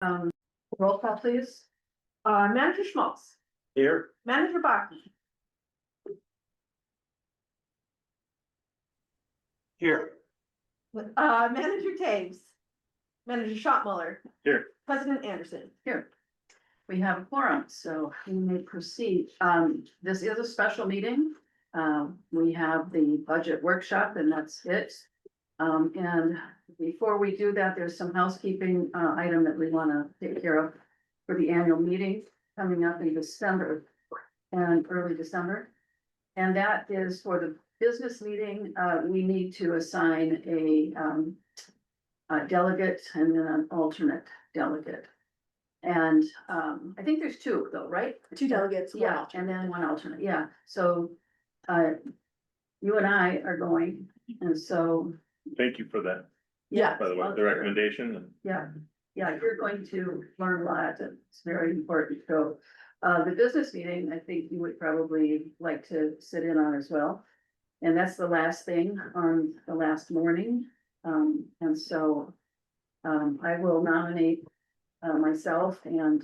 Um, roll call, please. Manager Schmaltz, Here. Manager Baki, Here. Manager Taves, Manager Schottmuller, Here. President Anderson. Here. We have a quorum, so we may proceed. This is a special meeting. We have the budget workshop and that's it. And before we do that, there's some housekeeping, item that we want to take care of for the annual meeting coming up in December and early December. And that is for the business meeting, we need to assign a delegate and then an alternate delegate. And I think there's two though, right? Two delegates, one Yeah, alternate. and then one alternate, yeah. So you and I are going, and so, Thank you for that, yeah. by the way, the recommendation. Yeah, yeah, you're going to learn a lot, and it's very important. So, the business meeting, I think you would probably like to sit in on as well. And that's the last thing on the last morning. And so, I will nominate, myself and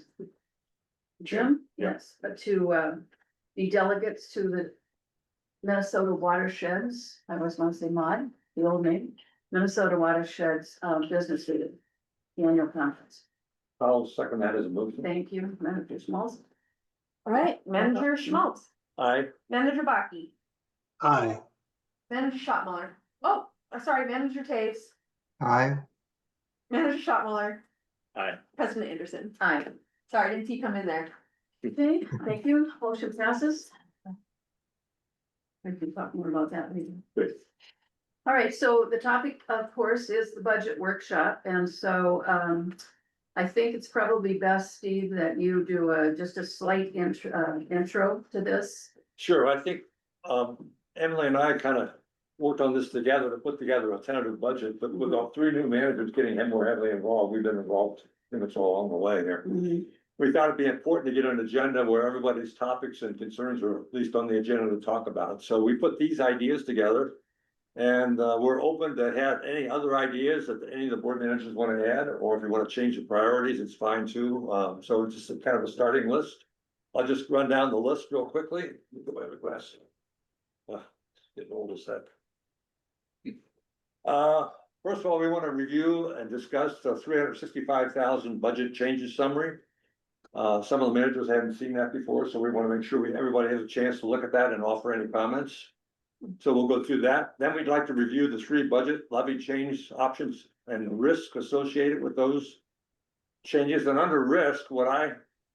Jim, Yeah. yes, to, be delegates to the Minnesota Watersheds, I always want to say MOD, the old name, Minnesota Watersheds, Business Meeting, the annual conference. I'll second that as a motion. Thank you, Manager Smalls. All right, Manager Schmaltz, Aye. Manager Baki, Aye. Manager Schottmuller. Oh, sorry, Manager Taves, Aye. Manager Schottmuller, Aye. President Anderson. Aye. Sorry, didn't see you come in there. Okay, thank you, motion passes. We can talk more about that later. Good. All right, so the topic, of course, is the budget workshop, and so, I think it's probably best, Steve, that you do just a slight intro to this. Sure, I think, Emily and I kind of worked on this together to put together a tentative budget, but with all three new managers getting more heavily involved, we've been involved pretty much all along the way here. We thought it'd be important to get an agenda where everybody's topics and concerns are at least on the agenda to talk about. So we put these ideas together. And we're open to have any other ideas that any of the board managers want to add, or if you want to change the priorities, it's fine too. So it's just a kind of a starting list. I'll just run down the list real quickly. Go by the glass. Getting old as that. First of all, we want to review and discuss the 365,000 budget changes summary. Some of the managers haven't seen that before, so we want to make sure everybody has a chance to look at that and offer any comments. So we'll go through that. Then we'd like to review the three budget levy change options and risk associated with those changes. And under risk, what I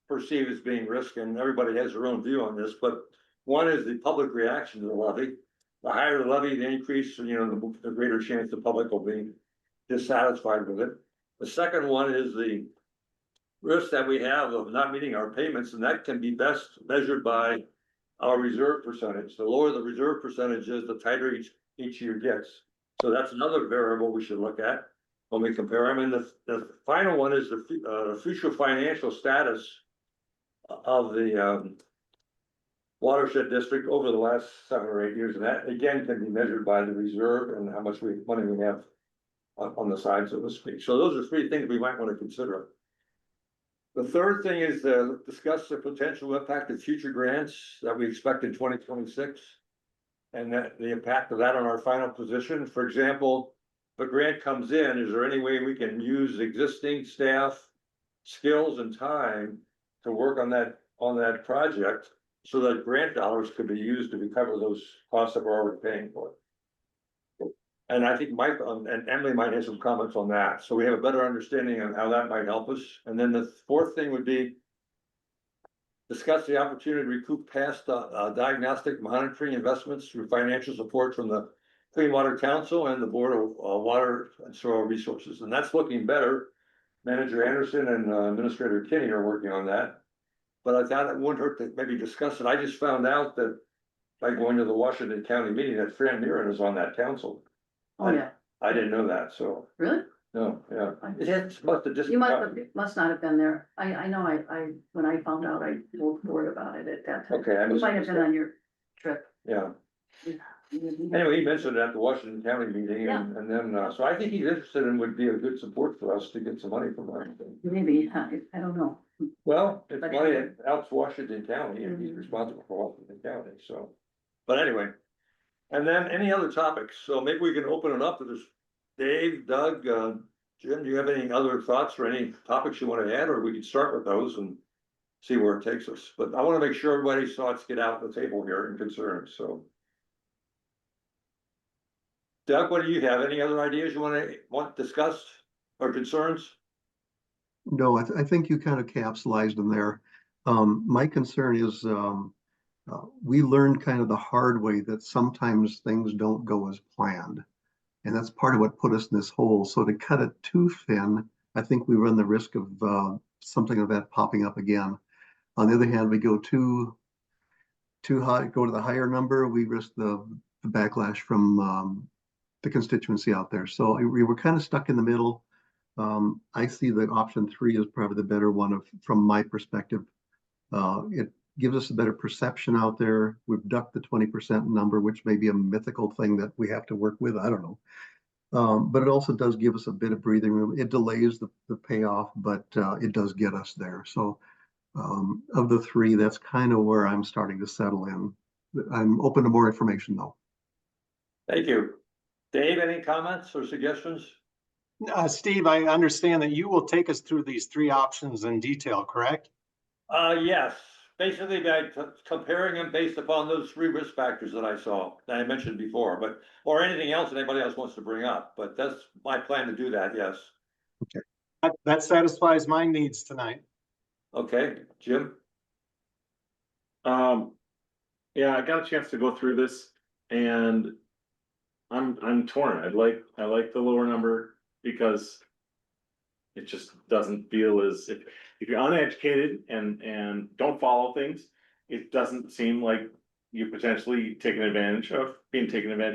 perceive as being risk, and everybody has their own view on this, but one is the public reaction to the levy. The higher the levy, the increase, the greater chance the public will be dissatisfied with it. The second one is the risk that we have of not meeting our payments, and that can be best measured by our reserve percentage. The lower the reserve percentage is, the tighter each year gets. So that's another variable we should look at when we compare them. And the final one is the future financial status of the watershed district over the last 7 or 8 years. And that again can be measured by the reserve and how much money we have on the side, so to speak. So those are three things we might want to consider. The third thing is to discuss the potential impact of future grants that we expect in 2026. And that the impact of that on our final position. For example, if a grant comes in, is there any way we can use existing staff, skills and time to work on that project so that grant dollars could be used to recover those costs that we're already paying for? And I think Mike and Emily might have some comments on that. So we have a better understanding of how that might help us. And then the fourth thing would be discuss the opportunity to recoup past diagnostic monitoring investments through financial support from the Clean Water Council and the Board of Water and Soil Resources. And that's looking better. Manager Anderson and Administrator Kinney are working on that. But I thought it wouldn't hurt to maybe discuss it. I just found out that by going to the Washington County meeting that Fran Murin is on that council. Oh, yeah, I didn't know that, so, really? no, yeah, it must have just. You must not have been there. I know I, when I found out, I told the board about it at that time. Okay, I You might have been on your trip. yeah. Anyway, he mentioned it at the Washington County meeting and then, so I think he's interested and would be a good support for us to get some money from that. Maybe, I don't know. Well, it's But money anyway. that helps Washington County and he's Mhm. responsible for Washington County, so. But anyway. And then any other topics? So maybe we can open it up to this. Dave, Doug, Jim, do you have any other thoughts or any topics you want to add, or we can start with those and see where it takes us? But I want to make sure everybody's thoughts get out on the table here and concerns, so. Doug, what do you have? Any other ideas you want discussed or concerns? No, I think you kind of capsulized them there. My concern is, we learned kind of the hard way that sometimes things don't go as planned. And that's part of what put us in this hole. So to cut it too thin, I think we run the risk of something of that popping up again. On the other hand, we go too high, go to the higher number, we risk the backlash from the constituency out there. So we were kind of stuck in the middle. I see that option 3 is probably the better one from my perspective. It gives us a better perception out there. We've ducked the 20% number, which may be a mythical thing that we have to work with. I don't know. But it also does give us a bit of breathing room. It delays the payoff, but it does get us there. So of the 3, that's kind of where I'm starting to settle in. I'm open to more information though. Thank you. Dave, any comments or suggestions? Steve, I understand that you will take us through these 3 options in detail, correct? Yes, basically by comparing them based upon those 3 risk factors that I saw, that I mentioned before, but, or anything else that anybody else wants to bring up, but that's my plan to do that, yes. That satisfies my needs tonight. Okay, Jim? Yeah, I got a chance to go through this and I'm torn. I like the lower number because it just doesn't feel as if you're uneducated and don't follow things, it doesn't seem like you're potentially being taken advantage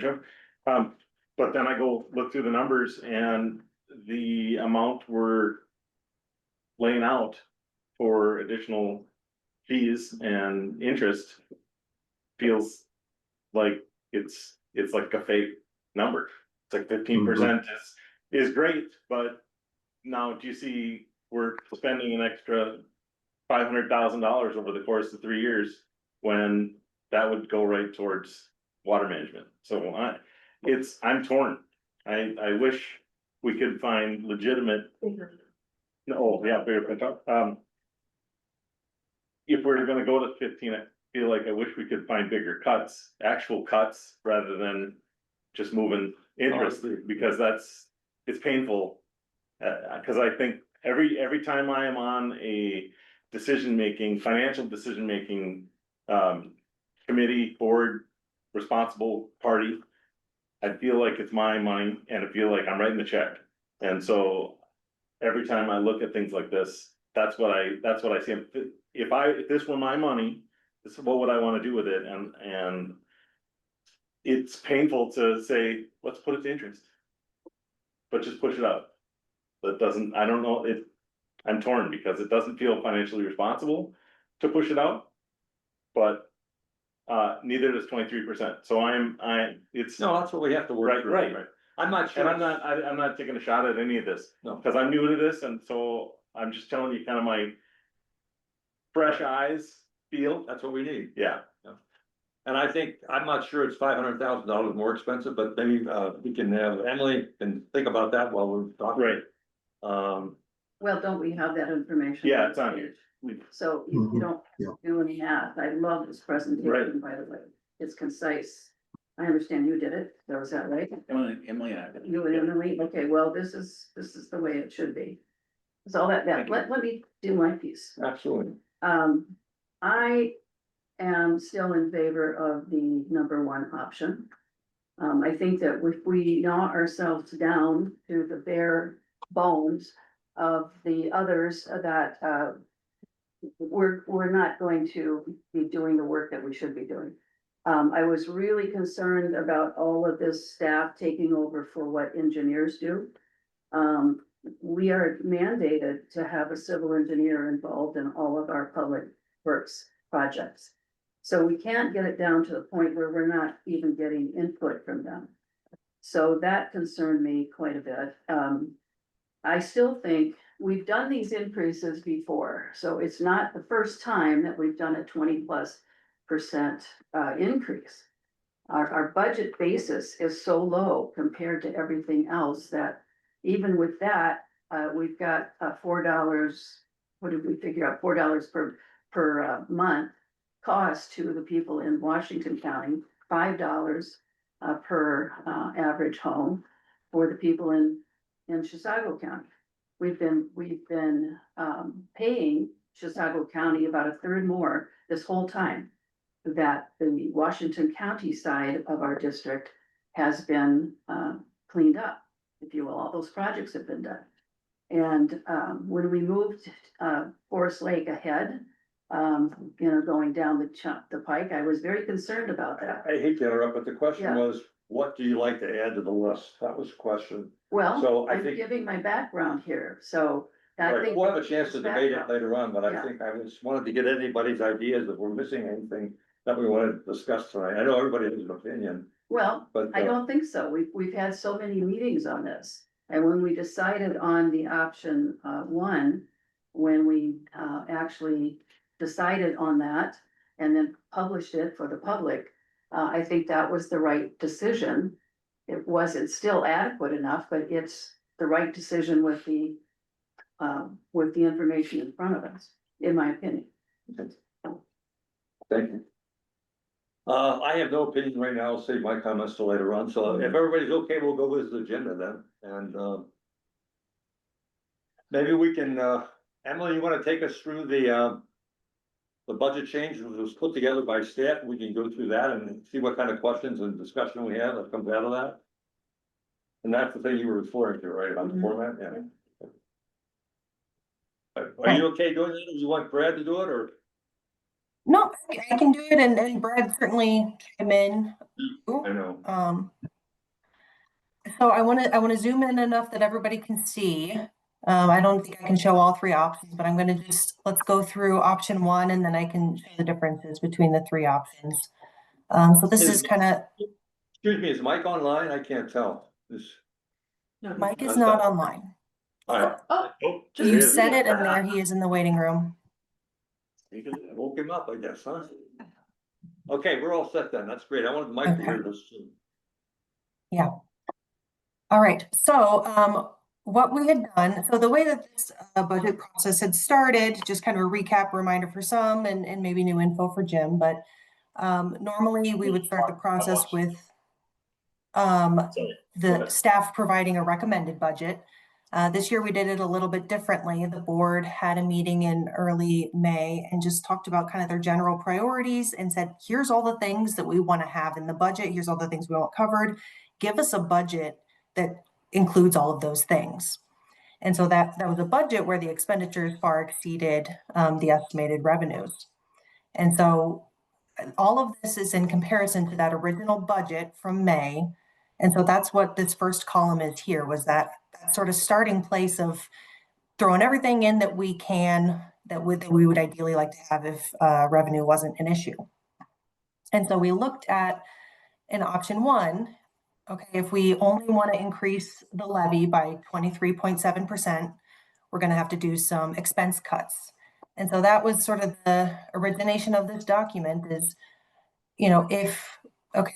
of. But then I go look through the numbers and the amount we're laying out for additional fees and interest feels like it's like a fake number. It's like 15% is great, but now do you see we're spending an extra $500,000 over the course of 3 years when that would go right towards water management. So I'm torn. I wish we could find legitimate. No, yeah, bigger print. If we're gonna go to 15, I feel like I wish we could find bigger cuts, actual cuts, rather than just moving interest, because it's painful. Cause I think every time I am on a financial decision-making, committee, board, responsible party, I feel like it's my money and I feel like I'm writing the check. And so every time I look at things like this, that's what I see. If this were my money, what would I want to do with it? And it's painful to say, let's put it to interest, but just push it up. That doesn't, I don't know, I'm torn because it doesn't feel financially responsible to push it out. But neither does 23%. So it's No, that's what we have to work through. right. I'm not sure. And I'm not taking a shot at any of this. No. Because I'm new to this, and so I'm just telling you kind of my fresh eyes feel. That's what we need. Yeah. And I think, I'm not sure it's $500,000 more expensive, but maybe we can have Emily and think about that while we're talking. Right. Well, don't we have that information? Yeah, it's on here. So you Mhm. don't Yeah. do any math. I love this presentation, by the way. It's concise. I understand you did it. So is that right? Emily, You and Emily? Okay, well, this is the way it should be. So let me do my piece. Absolutely. I am still in favor of the number 1 option. I think that if we gnaw ourselves down to the bare bones of the others that, we're not going to be doing the work that we should be doing. I was really concerned about all of this staff taking over for what engineers do. We are mandated to have a civil engineer involved in all of our public works projects. So we can't get it down to the point where we're not even getting input from them. So that concerned me quite a bit. I still think we've done these increases before, so it's not the first time that we've done a 20+% increase. Our budget basis is so low compared to everything else that even with that, we've got $4, what did we figure out, $4 per month cost to the people in Washington County, $5 per average home for the people in Chisago County. We've been paying Chisago County about a third more this whole time that the Washington County side of our district has been cleaned up, if you will. All those projects have been done. And when we moved Forest Lake ahead, going down the pike, I was very concerned about that. I hate to interrupt, but the question Yeah. was, what do you like to add to the list? That was the question. Well, So I I'm think- giving my background here, so I Right, think. we'll have a chance to debate it background. later on, but I Yeah. think I just wanted to get anybody's ideas if we're missing anything that we wanted to discuss tonight. I know everybody has an opinion, Well, but. I don't think so. We've had so many meetings on this. And when we decided on the option one, when we actually decided on that and then published it for the public, I think that was the right decision. It wasn't still adequate enough, but it's the right decision with the information in front of us, in my opinion. Thank you. I have no opinion right now. I'll save my comments till later on. So if everybody's okay, we'll go with the agenda then. And maybe we can, Emily, you wanna take us through the budget change that was put together by staff? We can go through that and see what kind of questions and discussion we have that comes out of that. And that's the thing you were referring to, right, on the Mhm. format, yeah. Are you okay doing that? Do you want Brad to do it, or? No, I can do it, and Brad certainly chime in. Ooh, I know. So I wanna zoom in enough that everybody can see. I don't think I can show all three options, but I'm gonna let's go through option one, and then I can show the differences between the three options. So this is kind of, Excuse me, is Mike online? I can't tell. Mike is not online. Alright. Oh, Oh, just- there You he is. said it, and there he is in the waiting room. I woke him up, I guess, huh? Okay, we're all set then. That's great. I wanted Mike to hear this too. All right, so what we had done, so the way that this budget process had started, just kind of a recap reminder for some and maybe new info for Jim, but normally we would start the process with the staff providing a recommended budget. This year we did it a little bit differently. The board had a meeting in early May and just talked about kind of their general priorities and said, here's all the things that we want to have in the budget. Here's all the things we want covered. Give us a budget that includes all of those things. And so that was a budget where the expenditures far exceeded the estimated revenues. And so all of this is in comparison to that original budget from May. And so that's what this first column is here, was that sort of starting place of throwing everything in that we can, that we would ideally like to have if revenue wasn't an issue. And so we looked at in option one, okay, if we only want to increase the levy by 23.7%, we're going to have to do some expense cuts. And so that was sort of the origination of this document is,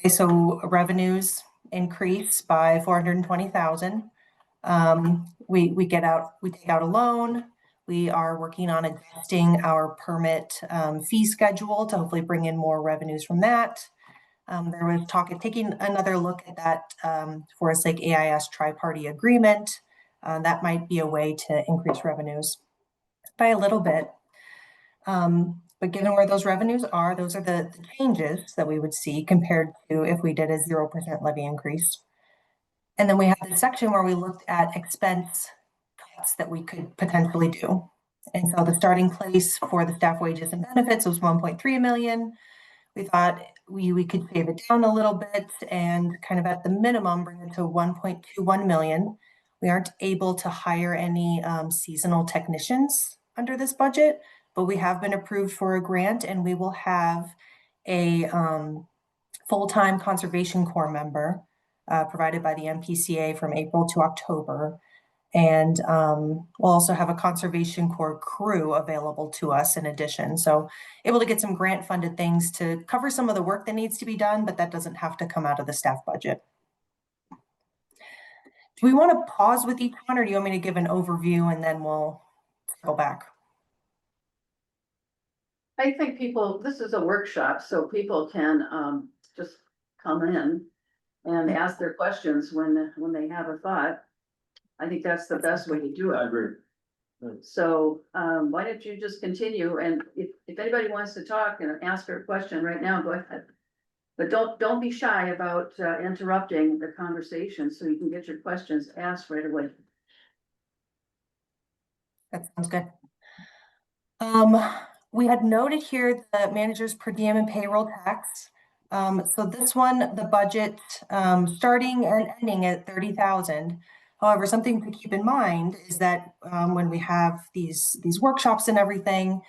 so revenues increase by 420,000. We take out a loan. We are working on adjusting our permit fee schedule to hopefully bring in more revenues from that. There was talk of taking another look at that Forest Lake AIS tri-party agreement. That might be a way to increase revenues by a little bit. But given where those revenues are, those are the changes that we would see compared to if we did a 0% levy increase. And then we have the section where we looked at expense cuts that we could potentially do. And so the starting place for the staff wages and benefits was 1.3 million. We thought we could save it down a little bit and kind of at the minimum bring it to 1.21 million. We aren't able to hire any seasonal technicians under this budget, but we have been approved for a grant and we will have a full-time Conservation Corps member provided by the MPCA from April to October. And we'll also have a Conservation Corps crew available to us in addition. So able to get some grant funded things to cover some of the work that needs to be done, but that doesn't have to come out of the staff budget. Do we want to pause with each one, or do you want me to give an overview and then we'll go back? I think this is a workshop, so people can just come in and ask their questions when they have a thought. I think that's the best way to do I it. agree. So why don't you just continue, and if anybody wants to talk and ask her a question right now, go ahead. But don't be shy about interrupting the conversation, so you can get your questions asked right away. That sounds good. We had noted here the manager's per diem and payroll tax. So this one, the budget starting and ending at 30,000. However, something to keep in mind is that when we have these workshops and everything,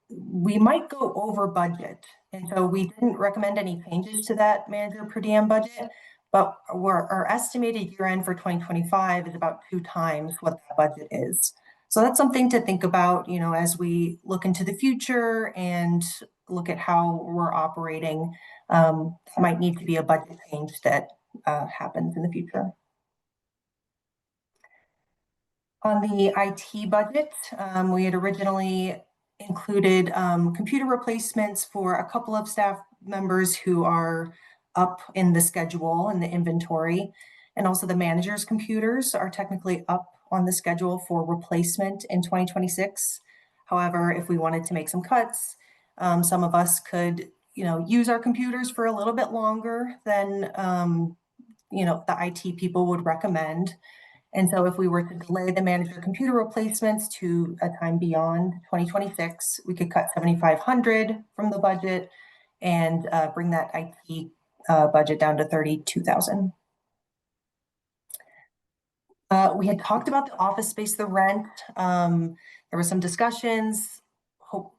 we might go over budget. And so we didn't recommend any changes to that manager per diem budget, but our estimated year end for 2025 is about 2 times what that budget is. So that's something to think about, you know, as we look into the future and look at how we're operating. That might need to be a budget change that happens in the future. On the IT budget, we had originally included computer replacements for a couple of staff members who are up in the schedule and the inventory. And also the manager's computers are technically up on the schedule for replacement in 2026. However, if we wanted to make some cuts, some of us could, you know, use our computers for a little bit longer than, you know, the IT people would recommend. And so if we were to delay the manager computer replacements to a time beyond 2026, we could cut 7,500 from the budget and bring that IT budget down to 32,000. We had talked about the office space, the rent. There were some discussions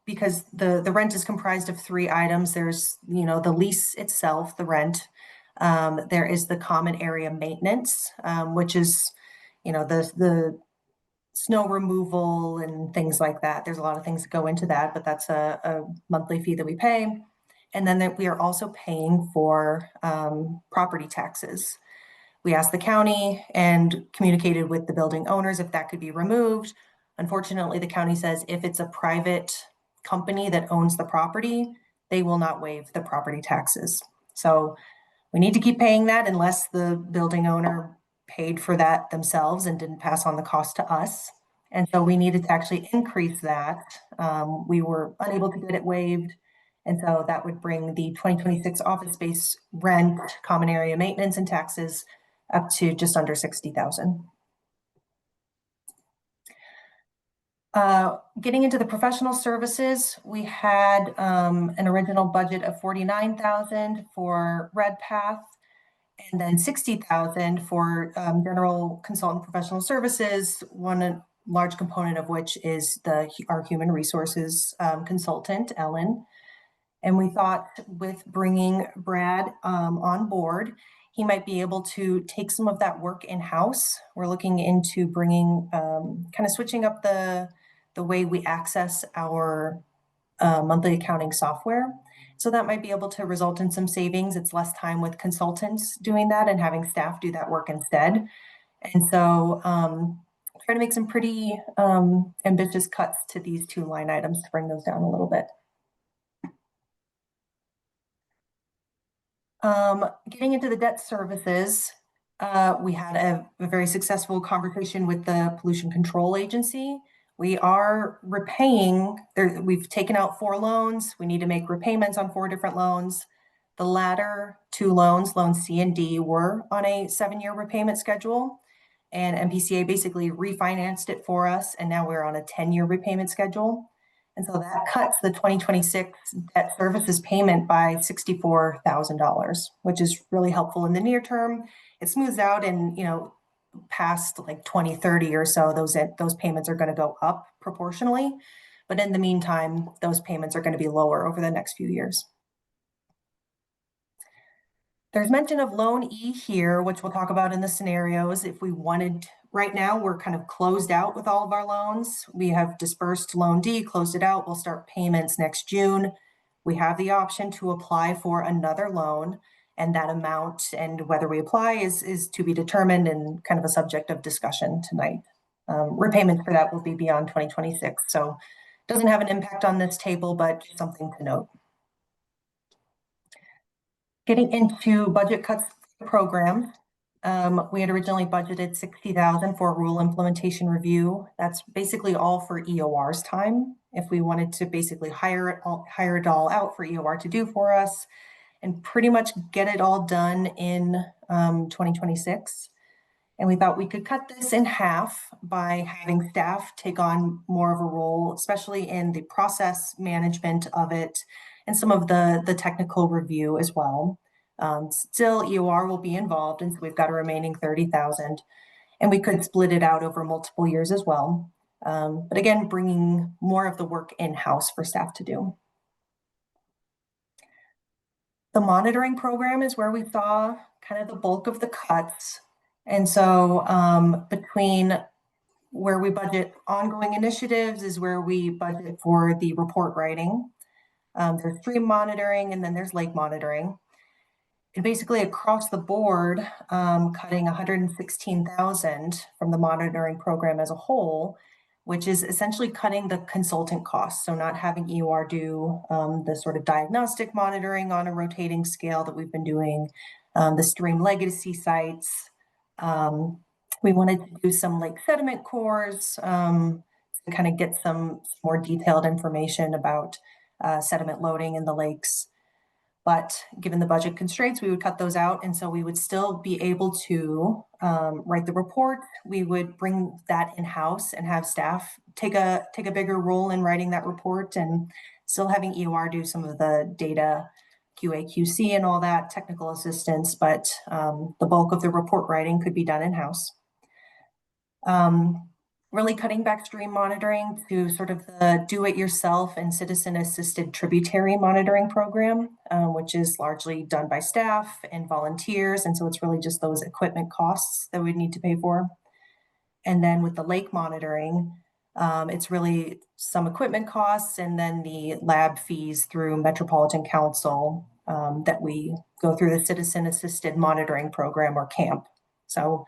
because the rent is comprised of 3 items. There's, you know, the lease itself, the rent. There is the common area maintenance, which is, you know, the snow removal and things like that. There's a lot of things that go into that, but that's a monthly fee that we pay. And then we are also paying for property taxes. We asked the county and communicated with the building owners if that could be removed. Unfortunately, the county says if it's a private company that owns the property, they will not waive the property taxes. So we need to keep paying that unless the building owner paid for that themselves and didn't pass on the cost to us. And so we needed to actually increase that. We were unable to get it waived. And so that would bring the 2026 office space rent, common area maintenance and taxes up to just under 60,000. Getting into the professional services, we had an original budget of 49,000 for RedPath, and then 60,000 for general consultant professional services, one large component of which is our human resources consultant, Ellen. And we thought with bringing Brad on board, he might be able to take some of that work in-house. We're looking into bringing, kind of switching up the way we access our monthly accounting software. So that might be able to result in some savings. It's less time with consultants doing that and having staff do that work instead. And so trying to make some pretty ambitious cuts to these 2 line items to bring those down a little bit. Getting into the debt services, we had a very successful conversation with the Pollution Control Agency. We are repaying, we've taken out 4 loans. We need to make repayments on 4 different loans. The latter 2 loans, loans C and D, were on a 7-year repayment schedule. And MPCA basically refinanced it for us. And now we're on a 10-year repayment schedule. And so that cuts the 2026 debt services payment by $64,000, which is really helpful in the near term. It smooths out, and, you know, past like 2030 or so, those payments are going to go up proportionally. But in the meantime, those payments are going to be lower over the next few years. There's mention of loan E here, which we'll talk about in the scenarios. If we wanted, right now, we're kind of closed out with all of our loans. We have dispersed loan D, closed it out. We'll start payments next June. We have the option to apply for another loan, and that amount and whether we apply is to be determined and kind of a subject of discussion tonight. Repayment for that will be beyond 2026. So doesn't have an impact on this table, but something to note. Getting into budget cuts programs, we had originally budgeted 60,000 for rule implementation review. That's basically all for EOR's time. If we wanted to basically hire it all out for EOR to do for us and pretty much get it all done in 2026. And we thought we could cut this in half by having staff take on more of a role, especially in the process management of it and some of the technical review as well. Still, EOR will be involved, and so we've got a remaining 30,000, and we could split it out over multiple years as well. But again, bringing more of the work in-house for staff to do. The monitoring program is where we saw kind of the bulk of the cuts. And so between where we budget ongoing initiatives is where we budget for the report writing. There's stream monitoring, and then there's lake monitoring. And basically across the board, cutting 116,000 from the monitoring program as a whole, which is essentially cutting the consultant costs. So not having EOR do the sort of diagnostic monitoring on a rotating scale that we've been doing, the stream legacy sites. We wanted to do some lake sediment cores to kind of get some more detailed information about sediment loading in the lakes. But given the budget constraints, we would cut those out. And so we would still be able to write the report. We would bring that in-house and have staff take a bigger role in writing that report, and still having EOR do some of the data QA, QC and all that technical assistance, but the bulk of the report writing could be done in-house. Really cutting back stream monitoring to sort of the do-it-yourself and citizen-assisted tributary monitoring program, which is largely done by staff and volunteers. And so it's really just those equipment costs that we'd need to pay for. And then with the lake monitoring, it's really some equipment costs and then the lab fees through Metropolitan Council that we go through the citizen-assisted monitoring program, or CAMP. So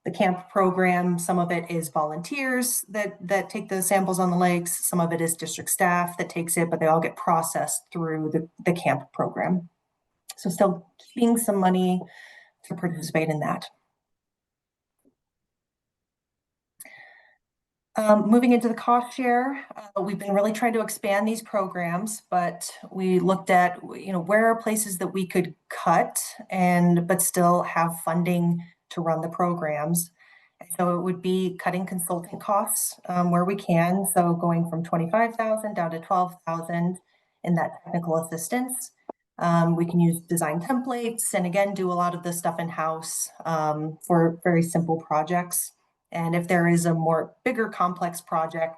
the CAMP program, some of it is volunteers that take the samples on the lakes. Some of it is district staff that takes it, but they all get processed through the CAMP program. So still keeping some money to participate in that. Moving into the cost share, we've been really trying to expand these programs, but we looked at, where are places that we could cut but still have funding to run the programs. And so it would be cutting consultant costs where we can. So going from 25,000 down to 12,000 in that technical assistance. We can use design templates and again, do a lot of the stuff in-house for very simple projects. And if there is a more bigger complex project,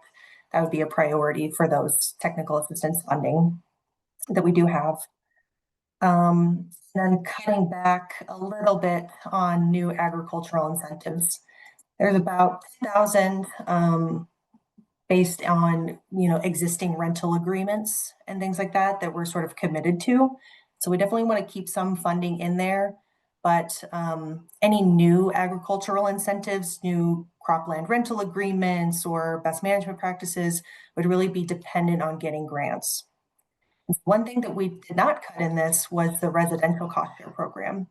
that would be a priority for those technical assistance funding that we do have. Then cutting back a little bit on new agricultural incentives. There's about 10,000 based on existing rental agreements and things like that we're sort of committed to. So we definitely want to keep some funding in there, but any new agricultural incentives, new cropland rental agreements or best management practices would really be dependent on getting grants. One thing that we did not cut in this was the residential cost share program.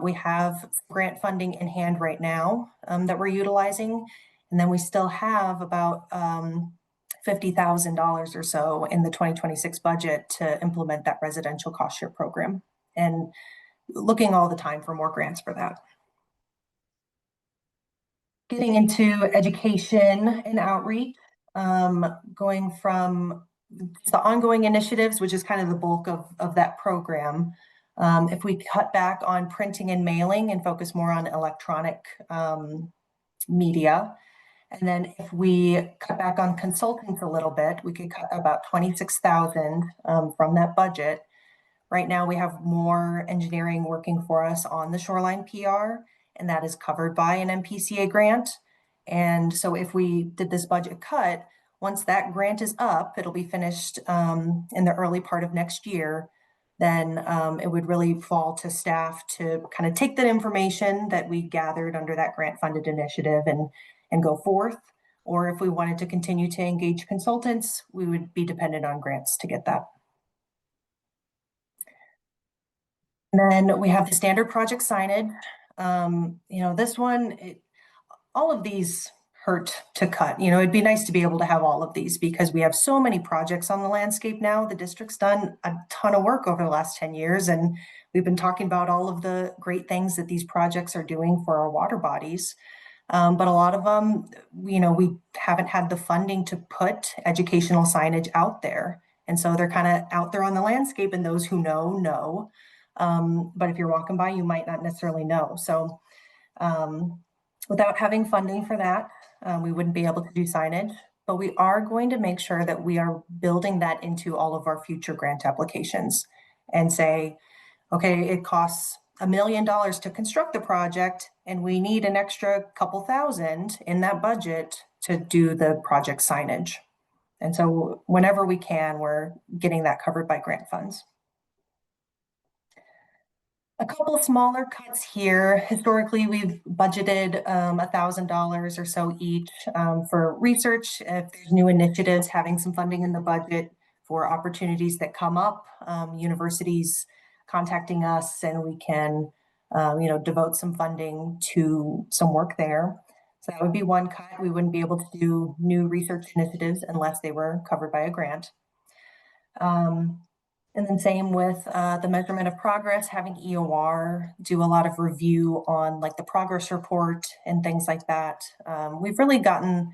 We have grant funding in hand right now that we're utilizing, and then we still have about $50,000 or so in the 2026 budget to implement that residential cost share program, and looking all the time for more grants for that. Getting into education and outreach, going from the ongoing initiatives, which is kind of the bulk of that program. If we cut back on printing and mailing and focus more on electronic media, and then if we cut back on consultants a little bit, we could cut about 26,000 from that budget. Right now, we have more engineering working for us on the shoreline PR, and that is covered by an MPCA grant. And so if we did this budget cut, once that grant is up, it'll be finished in the early part of next year, then it would really fall to staff to kind of take that information that we gathered under that grant-funded initiative and go forth. Or if we wanted to continue to engage consultants, we would be dependent on grants to get that. And then we have the standard project signage. This one, all of these hurt to cut. It'd be nice to be able to have all of these because we have so many projects on the landscape now. The district's done a ton of work over the last 10 years, and we've been talking about all of the great things that these projects are doing for our water bodies. But a lot of them, we haven't had the funding to put educational signage out there. And so they're kind of out there on the landscape, and those who know. But if you're walking by, you might not necessarily know. So without having funding for that, we wouldn't be able to do signage, but we are going to make sure that we are building that into all of our future grant applications and say, okay, it costs $1 million to construct the project, and we need an extra couple thousand in that budget to do the project signage. And so whenever we can, we're getting that covered by grant funds. A couple of smaller cuts here. Historically, we've budgeted $1,000 or so each for research. If there's new initiatives, having some funding in the budget for opportunities that come up, universities contacting us, and we can, devote some funding to some work there. So that would be one cut. We wouldn't be able to do new research initiatives unless they were covered by a grant. And then same with the measurement of progress, having EOR do a lot of review on like the progress report and things like that. We've really gotten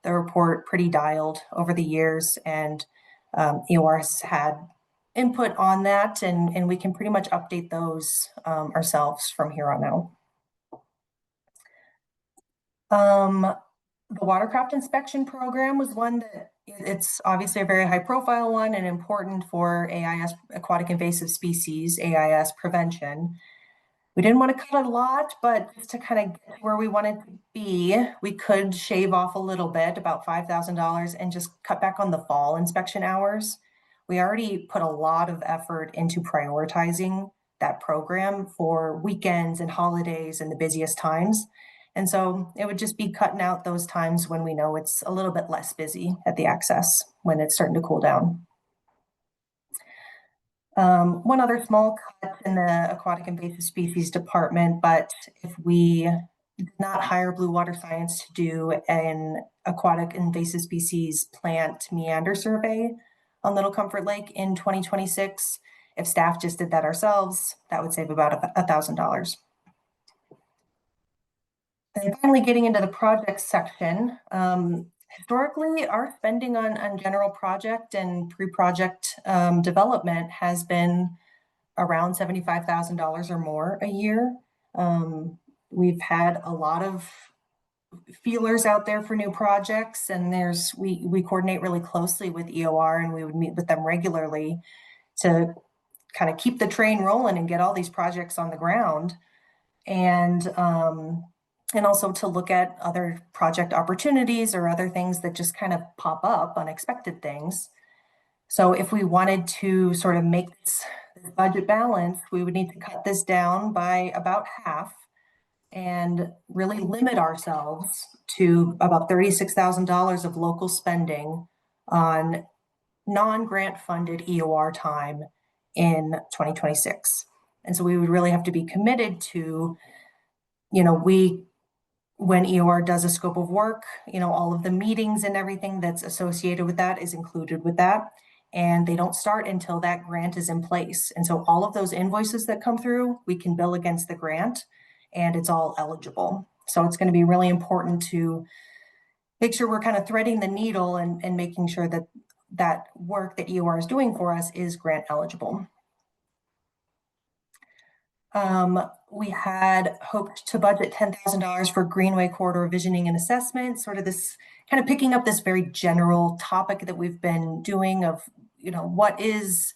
the report pretty dialed over the years, and EOR has had input on that, and we can pretty much update those ourselves from here on out. The watercraft inspection program was one that it's obviously a very high profile one and important for AIS, aquatic invasive species, AIS prevention. We didn't want to cut a lot, but just to kind of get where we wanted to be, we could shave off a little bit, about $5,000, and just cut back on the fall inspection hours. We already put a lot of effort into prioritizing that program for weekends and holidays and the busiest times. And so it would just be cutting out those times when we know it's a little bit less busy at the access when it's starting to cool down. One other small cut in the aquatic invasive species department, but if we did not hire Blue Water Science to do an aquatic invasive species plant meander survey on Little Comfort Lake in 2026, if staff just did that ourselves, that would save about $1,000. And finally, getting into the project section, historically, our spending on general project and pre-project development has been around $75,000 or more a year. We've had a lot of feelers out there for new projects, and we coordinate really closely with EOR, and we would meet with them regularly to kind of keep the train rolling and get all these projects on the ground. And also to look at other project opportunities or other things that just kind of pop up, unexpected things. So if we wanted to sort of make this budget balance, we would need to cut this down by about half and really limit ourselves to about $36,000 of local spending on non-grant funded EOR time in 2026. And so we would really have to be committed to, when EOR does a scope of work, all of the meetings and everything that's associated with that is included with that. And they don't start until that grant is in place. And so all of those invoices that come through, we can bill against the grant, and it's all eligible. So it's going to be really important to make sure we're kind of threading the needle and making sure that that work that EOR is doing for us is grant eligible. We had hoped to budget $10,000 for Greenway Corridor visioning and assessment, sort of this kind of picking up this very general topic that we've been doing of, what is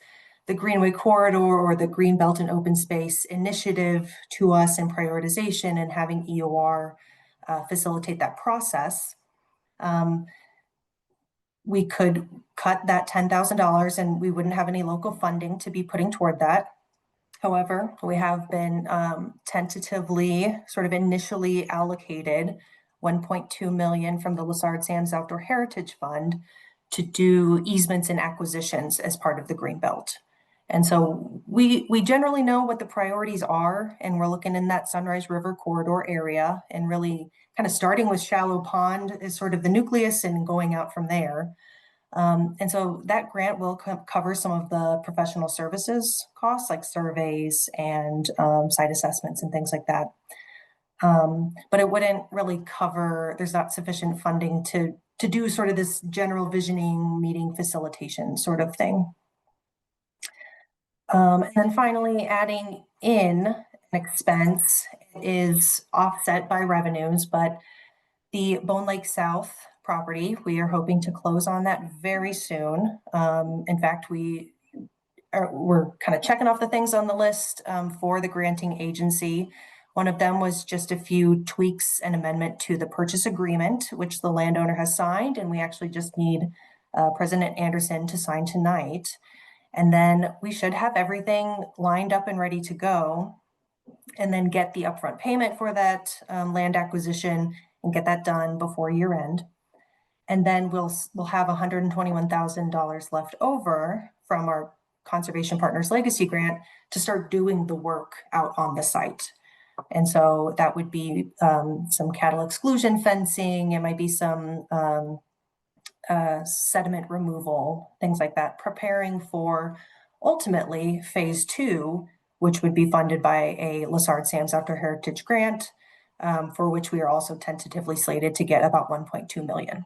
the Greenway Corridor or the Green Belt and Open Space Initiative to us in prioritization and having EOR facilitate that process. We could cut that $10,000 and we wouldn't have any local funding to be putting toward that. However, we have been tentatively sort of initially allocated 1.2 million from the Lessard Sands Outdoor Heritage Fund to do easements and acquisitions as part of the Greenbelt. And so we generally know what the priorities are, and we're looking in that Sunrise River corridor area and really kind of starting with Shallow Pond as sort of the nucleus and going out from there. And so that grant will cover some of the professional services costs like surveys and site assessments and things like that. But it wouldn't really cover, there's not sufficient funding to do sort of this general visioning, meeting facilitation sort of thing. And then finally, adding in an expense is offset by revenues, but the Bone Lake South property, we are hoping to close on that very soon. In fact, we're kind of checking off the things on the list for the granting agency. One of them was just a few tweaks and amendment to the purchase agreement, which the landowner has signed, and we actually just need President Anderson to sign tonight. And then we should have everything lined up and ready to go, and then get the upfront payment for that land acquisition and get that done before year end. And then we'll have $121,000 left over from our Conservation Partners Legacy Grant to start doing the work out on the site. And so that would be some cattle exclusion fencing, it might be some sediment removal, things like that, preparing for ultimately phase 2, which would be funded by a Lessard Sands Outdoor Heritage Grant, for which we are also tentatively slated to get about 1.2 million.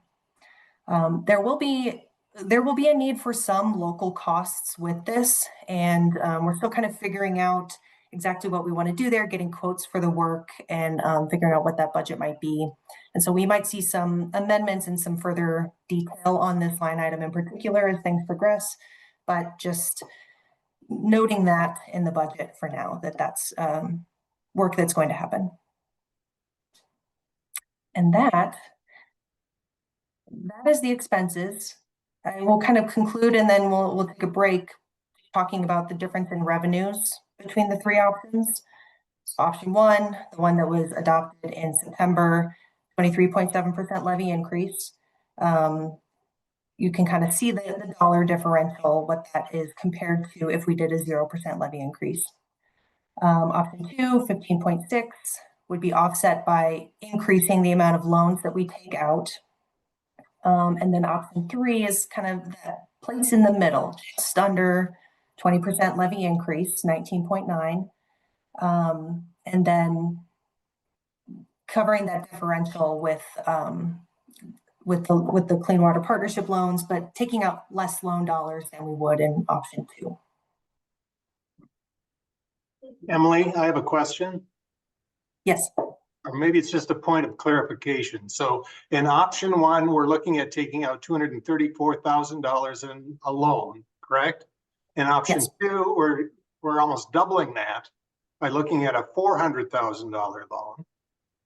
There will be a need for some local costs with this, and we're still kind of figuring out exactly what we want to do there, getting quotes for the work and figuring out what that budget might be. And so we might see some amendments and some further detail on this line item in particular as things progress, but just noting that in the budget for now, that's work that's going to happen. And that is the expenses. And we'll kind of conclude and then we'll take a break talking about the difference in revenues between the three options. So option 1, the one that was adopted in September, 23.7% levy increase. You can kind of see the dollar differential, what that is compared to if we did a 0% levy increase. Option 2, 15.6, would be offset by increasing the amount of loans that we take out. And then option 3 is kind of that place in the middle, just under 20% levy increase, 19.9. And then covering that differential with the Clean Water Partnership loans, but taking out less loan dollars than we would in option 2. Emily, I have a question, Yes. or maybe it's just a point of clarification. So in option 1, we're looking at taking out $234,000 in a loan, correct? In option Yes. 2, we're almost doubling that by looking at a $400,000 loan.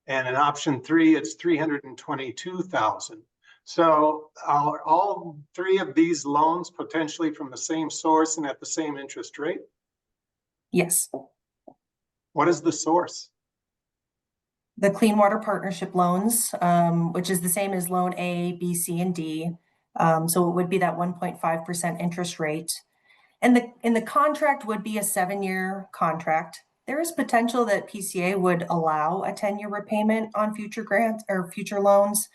And in option 3, it's $322,000. So are all 3 of these loans potentially from the same source and at the same interest rate? Yes. What is the source? The Clean Water Partnership loans, which is the same as loan A, B, C, and D. So it would be that 1.5% interest rate. And the contract would be a 7-year contract. There is potential that PCA would allow a 10-year repayment on future grants or future loans.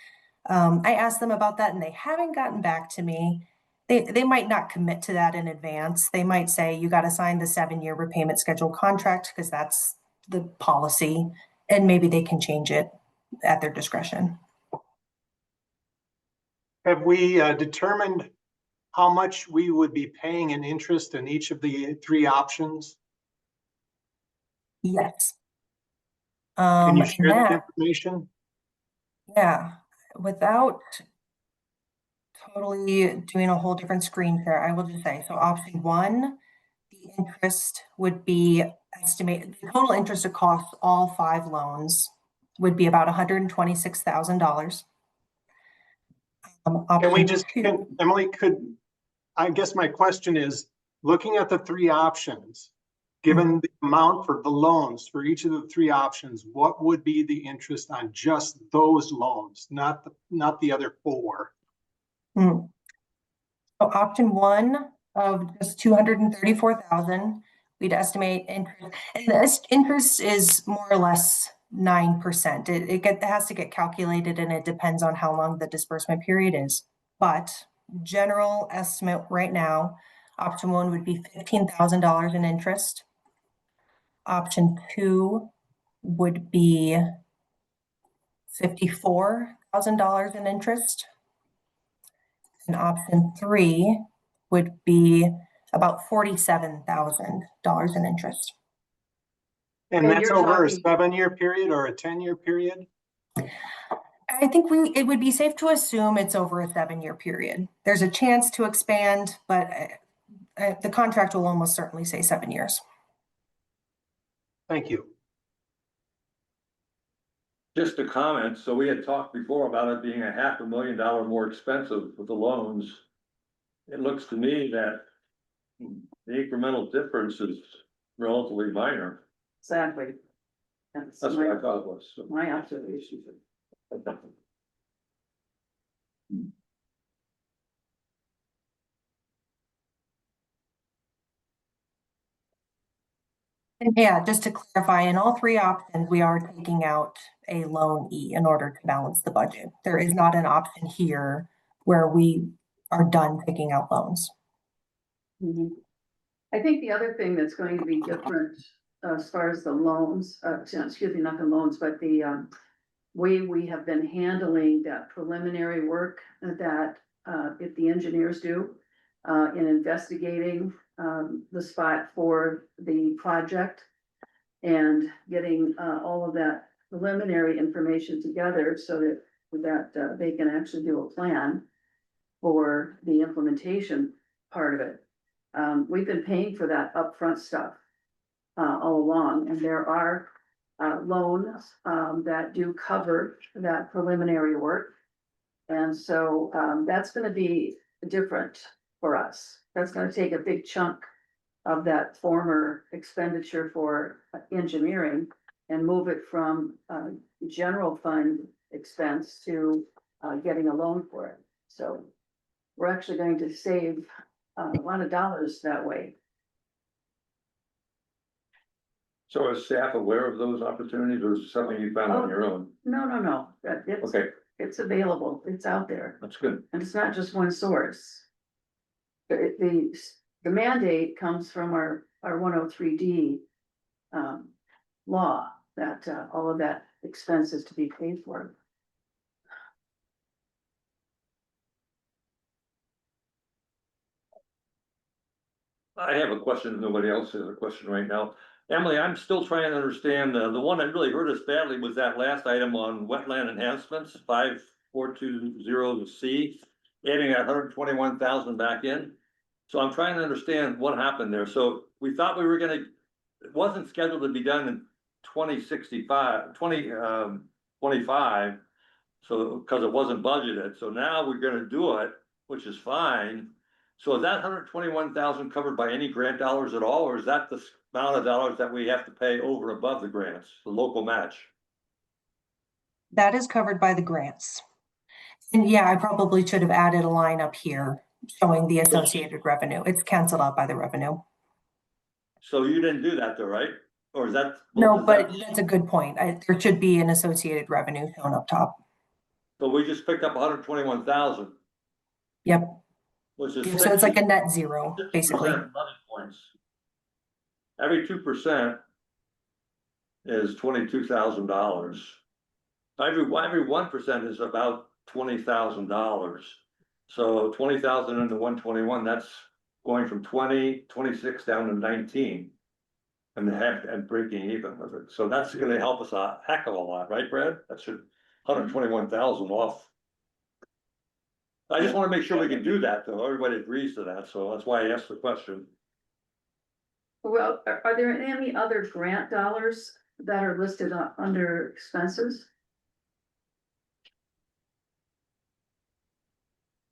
I asked them about that and they haven't gotten back to me. They might not commit to that in advance. They might say, you got to sign the 7-year repayment schedule contract because that's the policy, and maybe they can change it at their discretion. Have we determined how much we would be paying in interest in each of the 3 options? Yes. Can you share that that, information? yeah, without totally doing a whole different screen share, I will just say, so option 1 interest would be estimated, the total interest across all 5 loans would be about $126,000. Can we just, Emily, I guess my question is, looking at the 3 options, given the amount for the loans for each of the 3 options, what would be the interest on just those loans, not the other 4? So option 1 of just 234,000, we'd estimate interest, and this interest is more or less 9%. It has to get calculated, and it depends on how long the disbursement period is. But general estimate right now, option 1 would be $15,000 in interest. Option 2 would be $54,000 in interest. And option 3 would be about $47,000 in interest. And And that's you're over a talking- 7-year period or a 10-year period? I think it would be safe to assume it's over a 7-year period. There's a chance to expand, but the contract will almost certainly say 7 years. Thank you. Just a comment, so we had talked before about it being $500,000 more expensive with the loans. It looks to me that the incremental difference is relatively minor. Exactly. That's That's what I thought it was. my observation. And yeah, just to clarify, in all 3 options, we are taking out a loan E in order to balance the budget. There is not an option here where we are done taking out loans. Mhm. I think the other thing that's going to be different, as far as the loans, excuse me, not the loans, but the, way we have been handling that preliminary work that, if the engineers do, in investigating, the spot for the project and getting, all of that preliminary information together so that they can actually do a plan for the implementation part of it. We've been paying for that upfront stuff all along, and there are loans that do cover that preliminary work. And so that's gonna be different for us. That's gonna take a big chunk of that former expenditure for engineering and move it from general fund expense to getting a loan for it. So we're actually going to save a lot of dollars that way. So is staff aware of those opportunities, or is it something you found on your own? No, Okay, it's available, it's out there, that's good. and it's not just one source. The mandate comes from our 103D law that all of that expense is to be paid for. I have a question, if nobody else has a question right now. Emily, I'm still trying to understand, the one that really hurt us badly was that last item on wetland enhancements, 5420C. Adding that 121,000 back in. So I'm trying to understand what happened there. So we thought we were gonna, it wasn't scheduled to be done in 2025. So, cause it wasn't budgeted, so now we're gonna do it, which is fine. So is that 121,000 covered by any grant dollars at all, or is that the amount of dollars that we have to pay over and above the grants, the local match? That is covered by the grants. And yeah, I probably should have added a line up here showing the associated revenue. It's canceled out by the revenue. So you didn't do that though, right? Or is that? No, is but that- that's a good point. There should be an associated revenue shown up top. So we just picked up 121,000, Yep. which is. So it's like a net zero, 6% basically. money points. Every 2% is $22,000. Every 1% is about $20,000. So 20,000 into 121, that's going from 20, 26 down to 19. And breaking even with it. So that's gonna help us a heck of a lot, right, Brad? That should 121,000 off. I just wanna make sure we can do that, though. Everybody agrees to that, so that's why I asked the question. Well, are there any other grant dollars that are listed under expenses?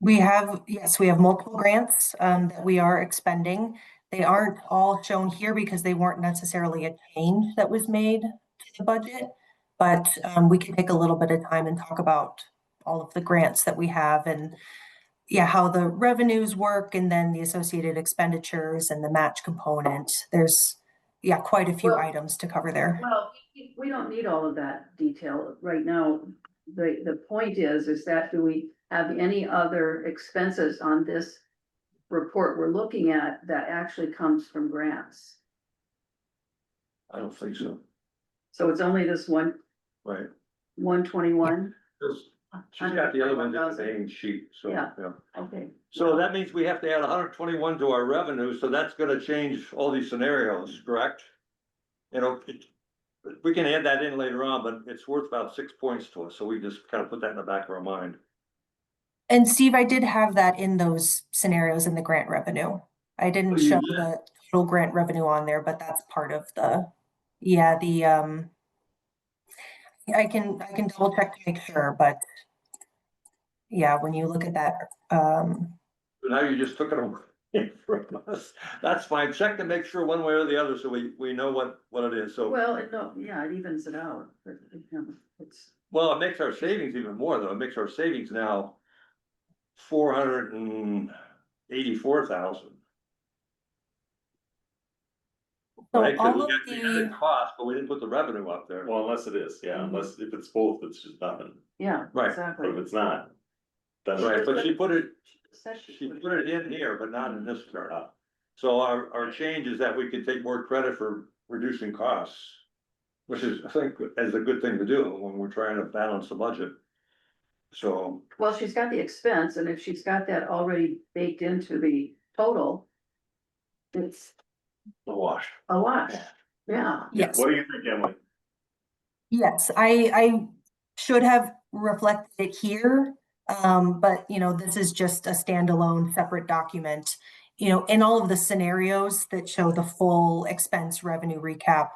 We have, yes, we have multiple grants that we are expending. They aren't all shown here because they weren't necessarily a change that was made to the budget. But we can take a little bit of time and talk about all of the grants that we have and yeah, how the revenues work and then the associated expenditures and the match component. There's yeah, quite a few Well- items to cover there. Well, we don't need all of that detail right now. The point is that do we have any other expenses on this report we're looking at that actually comes from grants? I don't think so, So it's only this right? 121? This- She's got the other one in the main sheet, so, Yeah. yeah. Okay. So that means we have to add 121 to our revenue, so that's gonna change all these scenarios, correct? You know, we can add that in later on, but it's worth about 6 points to us, so we just kind of put that in the back of our mind. And Steve, I did have that in those scenarios in the grant revenue. I didn't Oh, you show did? the total grant revenue on there, but that's part of the, yeah, the, I can double check to make sure, but yeah, when you look at that, So now you just took it away from us. That's fine. Check to make sure one way or the other, so we know what it is, so. Well, no, yeah, it evens it out, but it's, Well, it makes our savings even more, though. It makes our savings now 484,000. so Right, cause all we of got the the, cost, but we didn't put the revenue up there. Well, unless it is, yeah, unless if it's both, it's just nothing, yeah, Right. exactly. but if it's not. Then Right, but she put it, Said she put it in here, but not in this chart. So our change is that we can take more credit for reducing costs. Which is, I think, is a good thing to do when we're trying to balance the budget. So, Well, she's got the expense, and if she's got that already baked into the total, it's the wash. a wash, yeah. yes. What do you think, Emily? Yes, I should have reflected it here. But you know, this is just a standalone separate document. You know, in all of the scenarios that show the full expense revenue recap,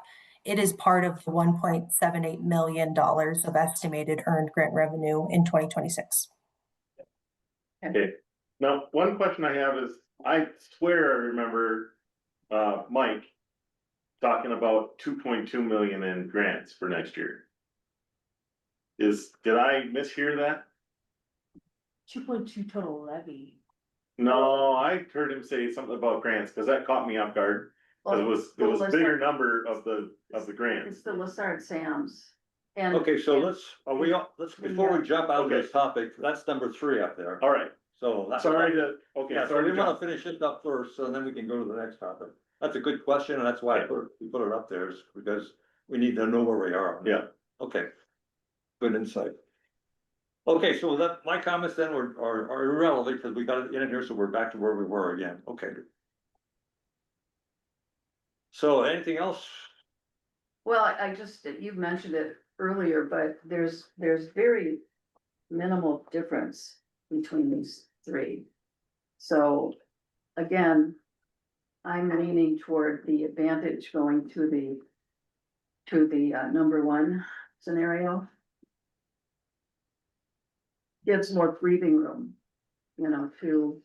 it is part of the $1.78 million of estimated earned grant revenue in 2026. Okay, now, one question I have is, I swear I remember, Mike. Talking about 2.2 million in grants for next year. Did I mishear that? 2.2 total levy. No, I heard him say something about grants, cause that caught me off guard. 'Cause it was Well, bigger number of the It's grants. the Lessard Sam's. And. Okay, so and- before we jump out of Okay. this topic, that's number 3 up there. Alright, So that's. sorry to, okay, Yeah, so sorry we to wanna jump. finish it up first, so then we can go to the next topic. That's a good question, and that's why we put it up there, is because we need to know where we are. Yeah. Okay. Good insight. Okay, so that, my comments then are irrelevant, because we got it in here, so we're back to where we were again, okay. So anything else? Well, I just, you mentioned it earlier, but there's very minimal difference between these three. So, again, I'm leaning toward the advantage going to the number one scenario. Gives more breathing room, you know, to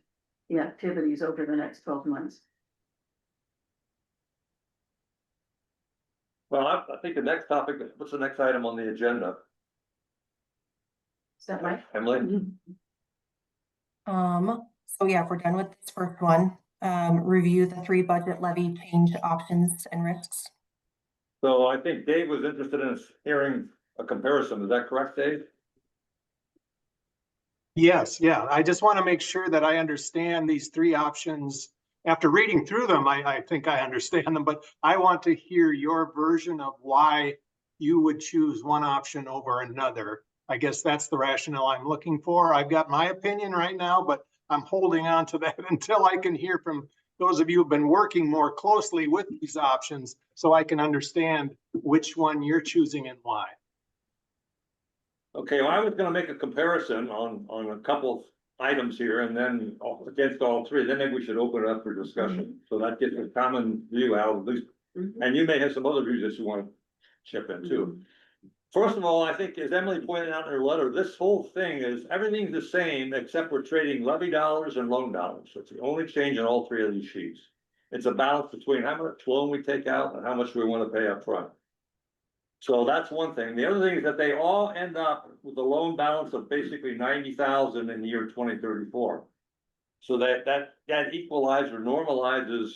the activities over the next 12 months. Well, I think the next topic, what's the next item on the agenda? Is that right? Emily? So yeah, if we're done with this first one, review the 3 budget levy change options and risks. So I think Dave was interested in hearing a comparison, is that correct, Dave? Yes, yeah, I just want to make sure that I understand these 3 options. After reading through them, I think I understand them, but I want to hear your version of why you would choose one option over another. I guess that's the rationale I'm looking for. I've got my opinion right now, but I'm holding on to that until I can hear from those of you who've been working more closely with these options, so I can understand which one you're choosing and why. Okay, well, I was gonna make a comparison on a couple items here and then against all three, then maybe we should open it up for discussion. So that gets a common view out, at least, and you may have some other views that you want to chip in too. First of all, I think as Emily pointed out in her letter, this whole thing is, everything's the same except we're trading levy dollars and loan dollars. So it's the only change in all three of these sheets. It's a balance between how much loan we take out and how much we want to pay up front. So that's one thing. The other thing is that they all end up with a loan balance of basically 90,000 in the year 2034. So that equalizes or normalizes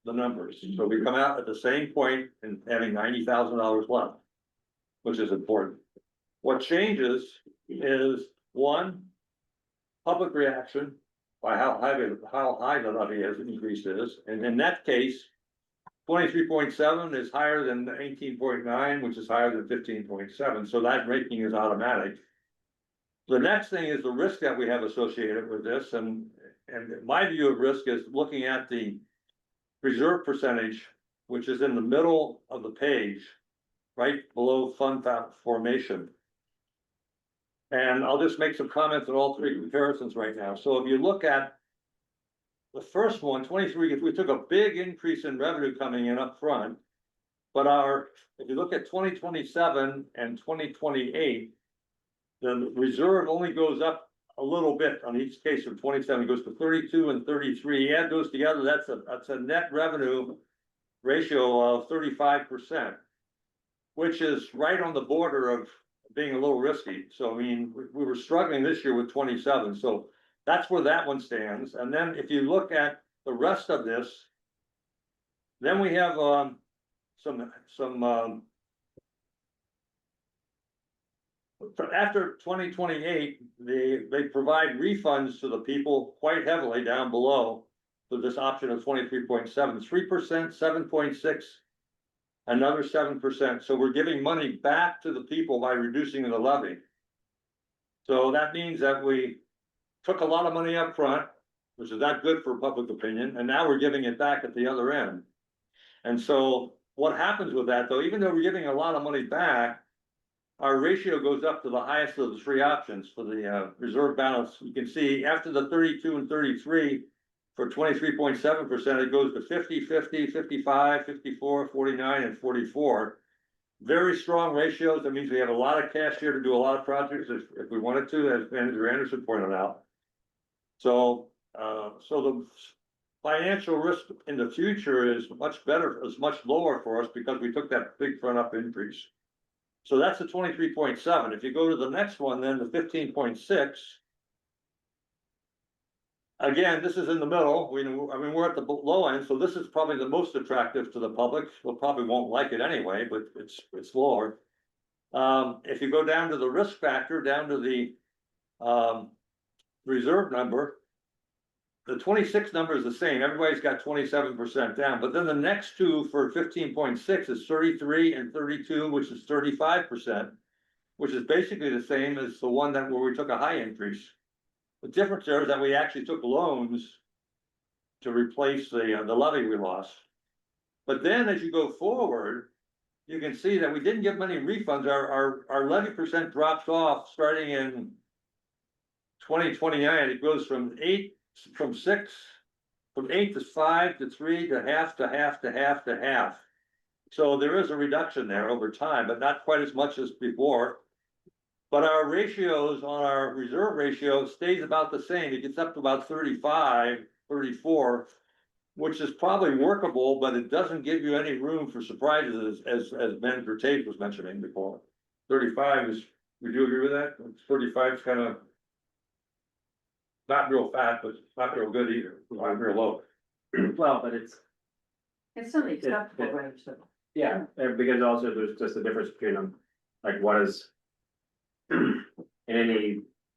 the numbers. So we come out at the same point and having $90,000 left, which is important. What changes is, one, public reaction by how high the levy has increased is, and in that case, 23.7 is higher than 18.9, which is higher than 15.7, so that rating is automatic. The next thing is the risk that we have associated with this, and my view of risk is looking at the reserve percentage, which is in the middle of the page, right below fund formation. And I'll just make some comments on all three comparisons right now. So if you look at the first one, 23, if we took a big increase in revenue coming in up front, but if you look at 2027 and 2028, the reserve only goes up a little bit on each case. From 27 goes to 32 and 33. Add those together, that's a net revenue ratio of 35%, which is right on the border of being a little risky. So I mean, we were struggling this year with 27, so that's where that one stands. And then if you look at the rest of this, then we have after 2028, they provide refunds to the people quite heavily down below with this option of 23.7, 3%, 7.6, another 7%. So we're giving money back to the people by reducing the levy. So that means that we took a lot of money up front, which is not good for public opinion, and now we're giving it back at the other end. And so what happens with that, though, even though we're giving a lot of money back, our ratio goes up to the highest of the three options for the reserve balance. You can see after the 32 and 33 for 23.7%, it goes to 50, 50, 55, 54, 49, and 44. Very strong ratios. That means we have a lot of cash here to do a lot of projects if we wanted to, as Manager Anderson pointed out. So, so the financial risk in the future is much better, is much lower for us because we took that big front up increase. So that's the 23.7. If you go to the next one, then the 15.6. Again, this is in the middle. I mean, we're at the low end, so this is probably the most attractive to the public. We'll probably won't like it anyway, but it's lower. If you go down to the risk factor, down to the reserve number, the 26 number is the same. Everybody's got 27% down, but then the next two for 15.6 is 33 and 32, which is 35%, which is basically the same as the one where we took a high increase. The difference there is that we actually took loans to replace the levy we lost. But then as you go forward, you can see that we didn't get many refunds. Our levy percent drops off starting in 2029. It goes from 8 to 5 to 3 to half to half to half to half. So there is a reduction there over time, but not quite as much as before. But our ratios on our reserve ratio stays about the same. It gets up to about 35, 34, which is probably workable, but it doesn't give you any room for surprises, as Manager Tate was mentioning before. 35 is, would you agree with that? 35 is kind of not real fat, but not real good either, not real low. Well, but it's, It's an acceptable range, though. yeah, and because also there's just a difference between them, like what is.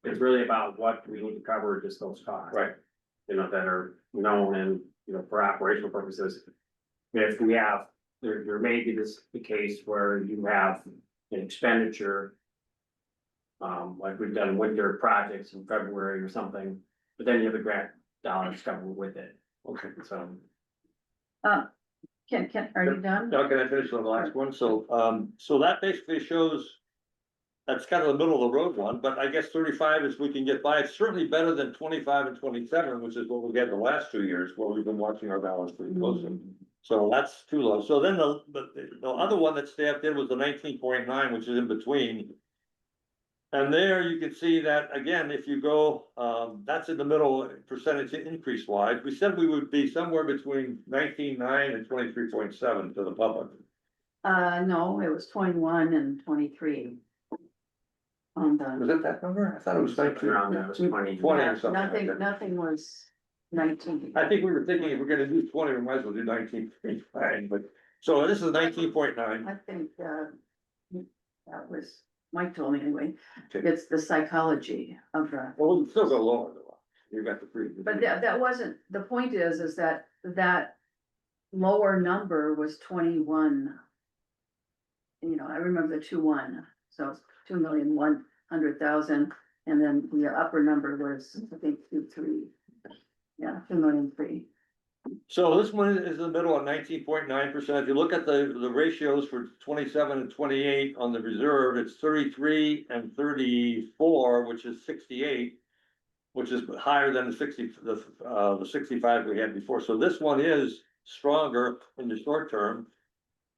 It's really about what we need to cover, just those costs. Right. You know, that are known and, you know, for operational purposes. If we have, there may be the case where you have an expenditure. Like we've done winter projects in February or something, but then you have the grant dollars covered with it. Okay. So. Are you done? Now, can I finish on the last one? So, so that basically shows That's kind of the middle of the road one, but I guess 35 is we can get by. It's certainly better than 25 and 27, which is what we had the last 2 years, where we've been watching our balance pretty closely. So that's too low. So then the other one that staff did was the 19.9, which is in between. And there you can see that, again, if you go, that's in the middle percentage increase wise. We said we would be somewhere between 19.9 and 23.7 to the public. No, it was 21 and 23. On Was the, it that number? I thought it was 19. Around that was 20. 20 or something like nothing, that. nothing was 19. I think we were thinking if we're gonna do 20, we might as well do 19.9, but, so this is 19.9. I think, that was, Mike told me anyway, Okay. it's the psychology of the, Well, we can still go lower though. You got the free. but that wasn't, the point is that that lower number was 21. You know, I remember the 2-1, so 2,100,000, and then the upper number was, I think, 2-3. Yeah, 2,000,003. So this one is in the middle at 19.9%. If you look at the ratios for 27 and 28 on the reserve, it's 33 and 34, which is 68. Which is higher than the 65 we had before. So this one is stronger in the short term.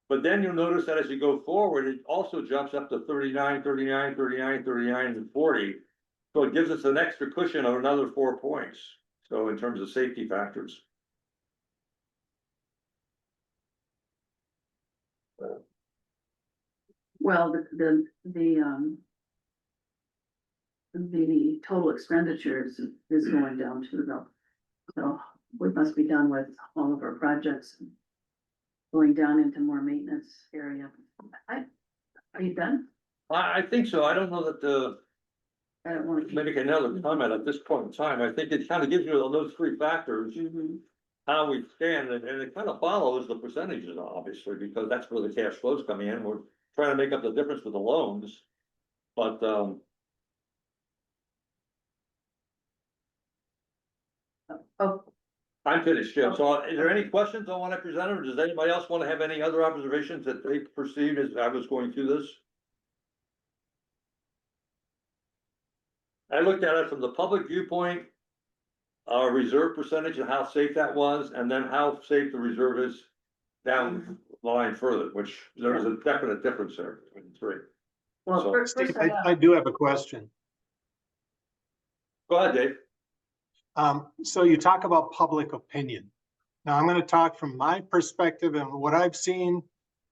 But then you'll notice that as you go forward, it also jumps up to 39, 39, 39, 39, and 40. So it gives us an extra cushion of another 4 points. So in terms of safety factors. Well, the total expenditures is going down too, though. So we must be done with all of our projects. Going down into more maintenance area. Are you done? I think so. I don't know that I don't want to. maybe another comment at this point in time. I think it kind of gives you those 3 factors. How we stand, and it kind of follows the percentages, obviously, because that's where the cash flows come in. We're trying to make up the difference with the loans. But, Oh, I'm finished, Jim. So is there any questions I want to present, or does anybody else want to have any other observations that they perceived as I was going through this? I looked at it from the public viewpoint, our reserve percentage and how safe that was, and then how safe the reserve is down the line further, which there is a definite difference there between the 3. well, So, first, Steve, I do have a question. Go ahead, Dave. So you talk about public opinion. Now I'm going to talk from my perspective and what I've seen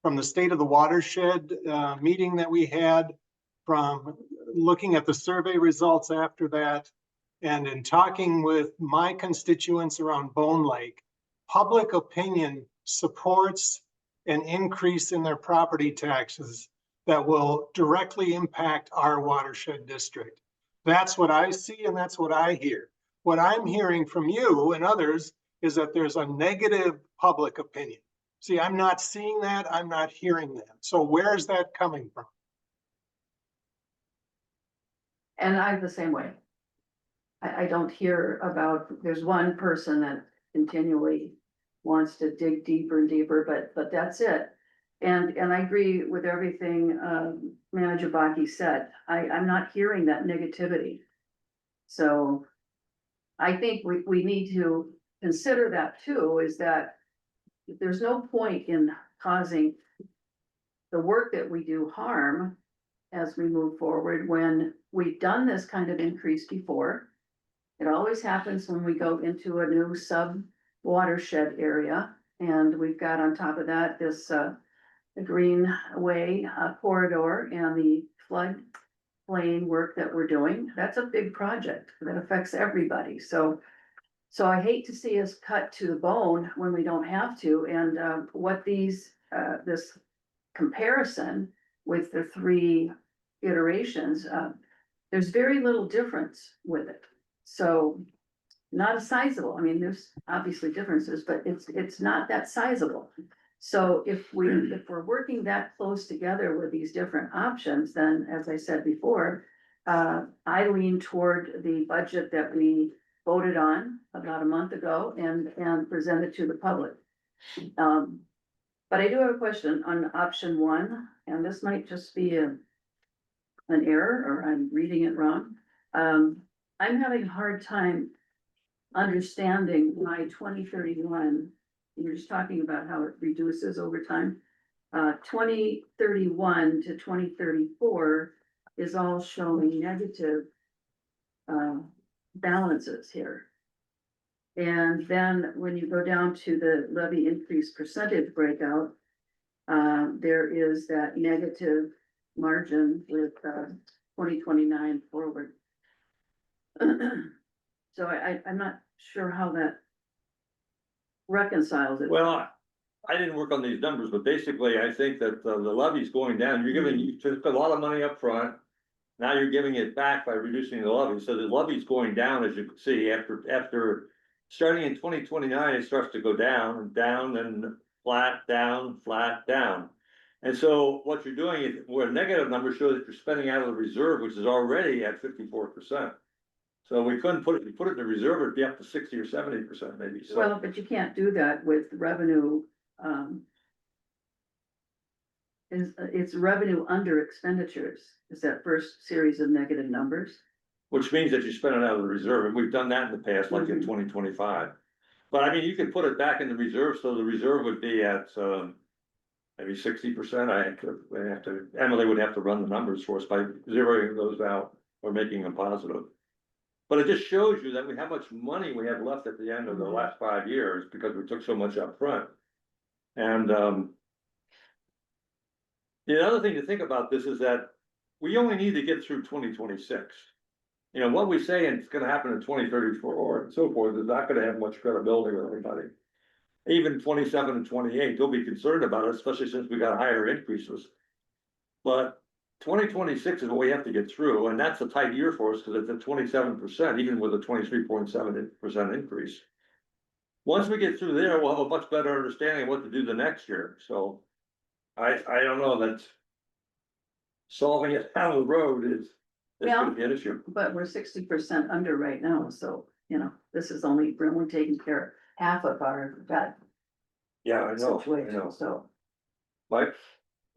from the State of the Watershed meeting that we had, from looking at the survey results after that, and in talking with my constituents around Bone Lake. Public opinion supports an increase in their property taxes that will directly impact our watershed district. That's what I see and that's what I hear. What I'm hearing from you and others is that there's a negative public opinion. See, I'm not seeing that, I'm not hearing that. So where's that coming from? and I'm the same way. I don't hear about, there's one person that continually wants to dig deeper and deeper, but that's it. And I agree with everything, Manager Baki said. I'm not hearing that negativity. So I think we need to consider that too, is that there's no point in causing the work that we do harm as we move forward when we've done this kind of increase before. It always happens when we go into a new sub watershed area, and we've got on top of that this the Greenway corridor and the floodplain work that we're doing. That's a big project that affects everybody. So I hate to see us cut to the bone when we don't have to. And what this comparison with the 3 iterations, there's very little difference with it. So not a sizable, I mean, there's obviously differences, but it's not that sizable. So if we're working that close together with these different options, then as I said before, I lean toward the budget that we voted on about a month ago and presented to the public. But I do have a question on option 1, and this might just be a an error or I'm reading it wrong. I'm having a hard time understanding why 2031, you're just talking about how it reduces over time. 2031 to 2034 is all showing negative balances here. And then when you go down to the levy increase percentage breakout, there is that negative margin with 2029 forward. So I'm not sure how that reconciles it. Well, I didn't work on these numbers, but basically I think that the levy's going down. You're giving, you took a lot of money up front. Now you're giving it back by reducing the levy. So the levy's going down, as you can see, after starting in 2029, it starts to go down and down and flat, down, flat, down. And so what you're doing is, where a negative number shows that you're spending out of the reserve, which is already at 54%. So we couldn't put it, if you put it in the reserve, it'd be up to 60 or 70% maybe. So Well, but you can't do that with revenue. It's revenue under expenditures, is that first series of negative numbers. which means that you spend it out of the reserve, and we've done that in the past, like in Mhm. 2025. But I mean, you could put it back in the reserve, so the reserve would be at, maybe 60%. Emily would have to run the numbers for us by zeroing those out or making them positive. But it just shows you that how much money we have left at the end of the last 5 years, because we took so much up front. And, the other thing to think about this is that we only need to get through 2026. You know, what we say and it's gonna happen in 2034 and so forth is not gonna have much credibility with anybody. Even 27 and 28, they'll be concerned about it, especially since we got higher increases. But 2026 is what we have to get through, and that's a tight year for us, because it's at 27%, even with a 23.7% increase. Once we get through there, we'll have a much better understanding of what to do the next year, so. I don't know that solving it down the road is gonna be an issue. But we're 60% under right now, so, this is only, we're only taking care of half of our debt Yeah, I know, I situation, know. so. Mike?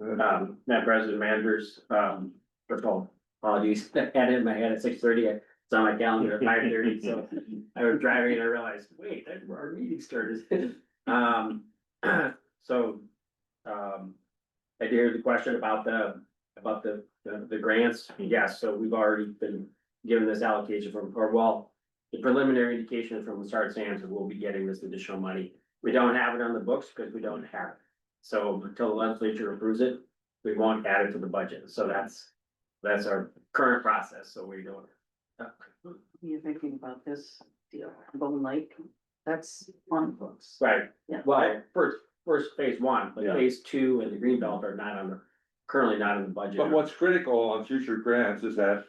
Madam President, managers, first of all, apologies, I had it in my head at 6:30, it's on my calendar at 5:30, so. I was driving and I realized, wait, our meeting started. So, I did hear the question about the grants, yes, so we've already been given this allocation the preliminary indication from the Start Sands, that we'll be getting this additional money. We don't have it on the books because we don't have it. So until the legislature approves it, we won't add it to the budget, so that's our current process, so we don't. You're thinking about this deal, Bone Lake, that's on books. Right, Yeah. well, first phase one, but Yeah. phase two and the Greenbelt are currently not in the budget. But what's critical on future grants is that,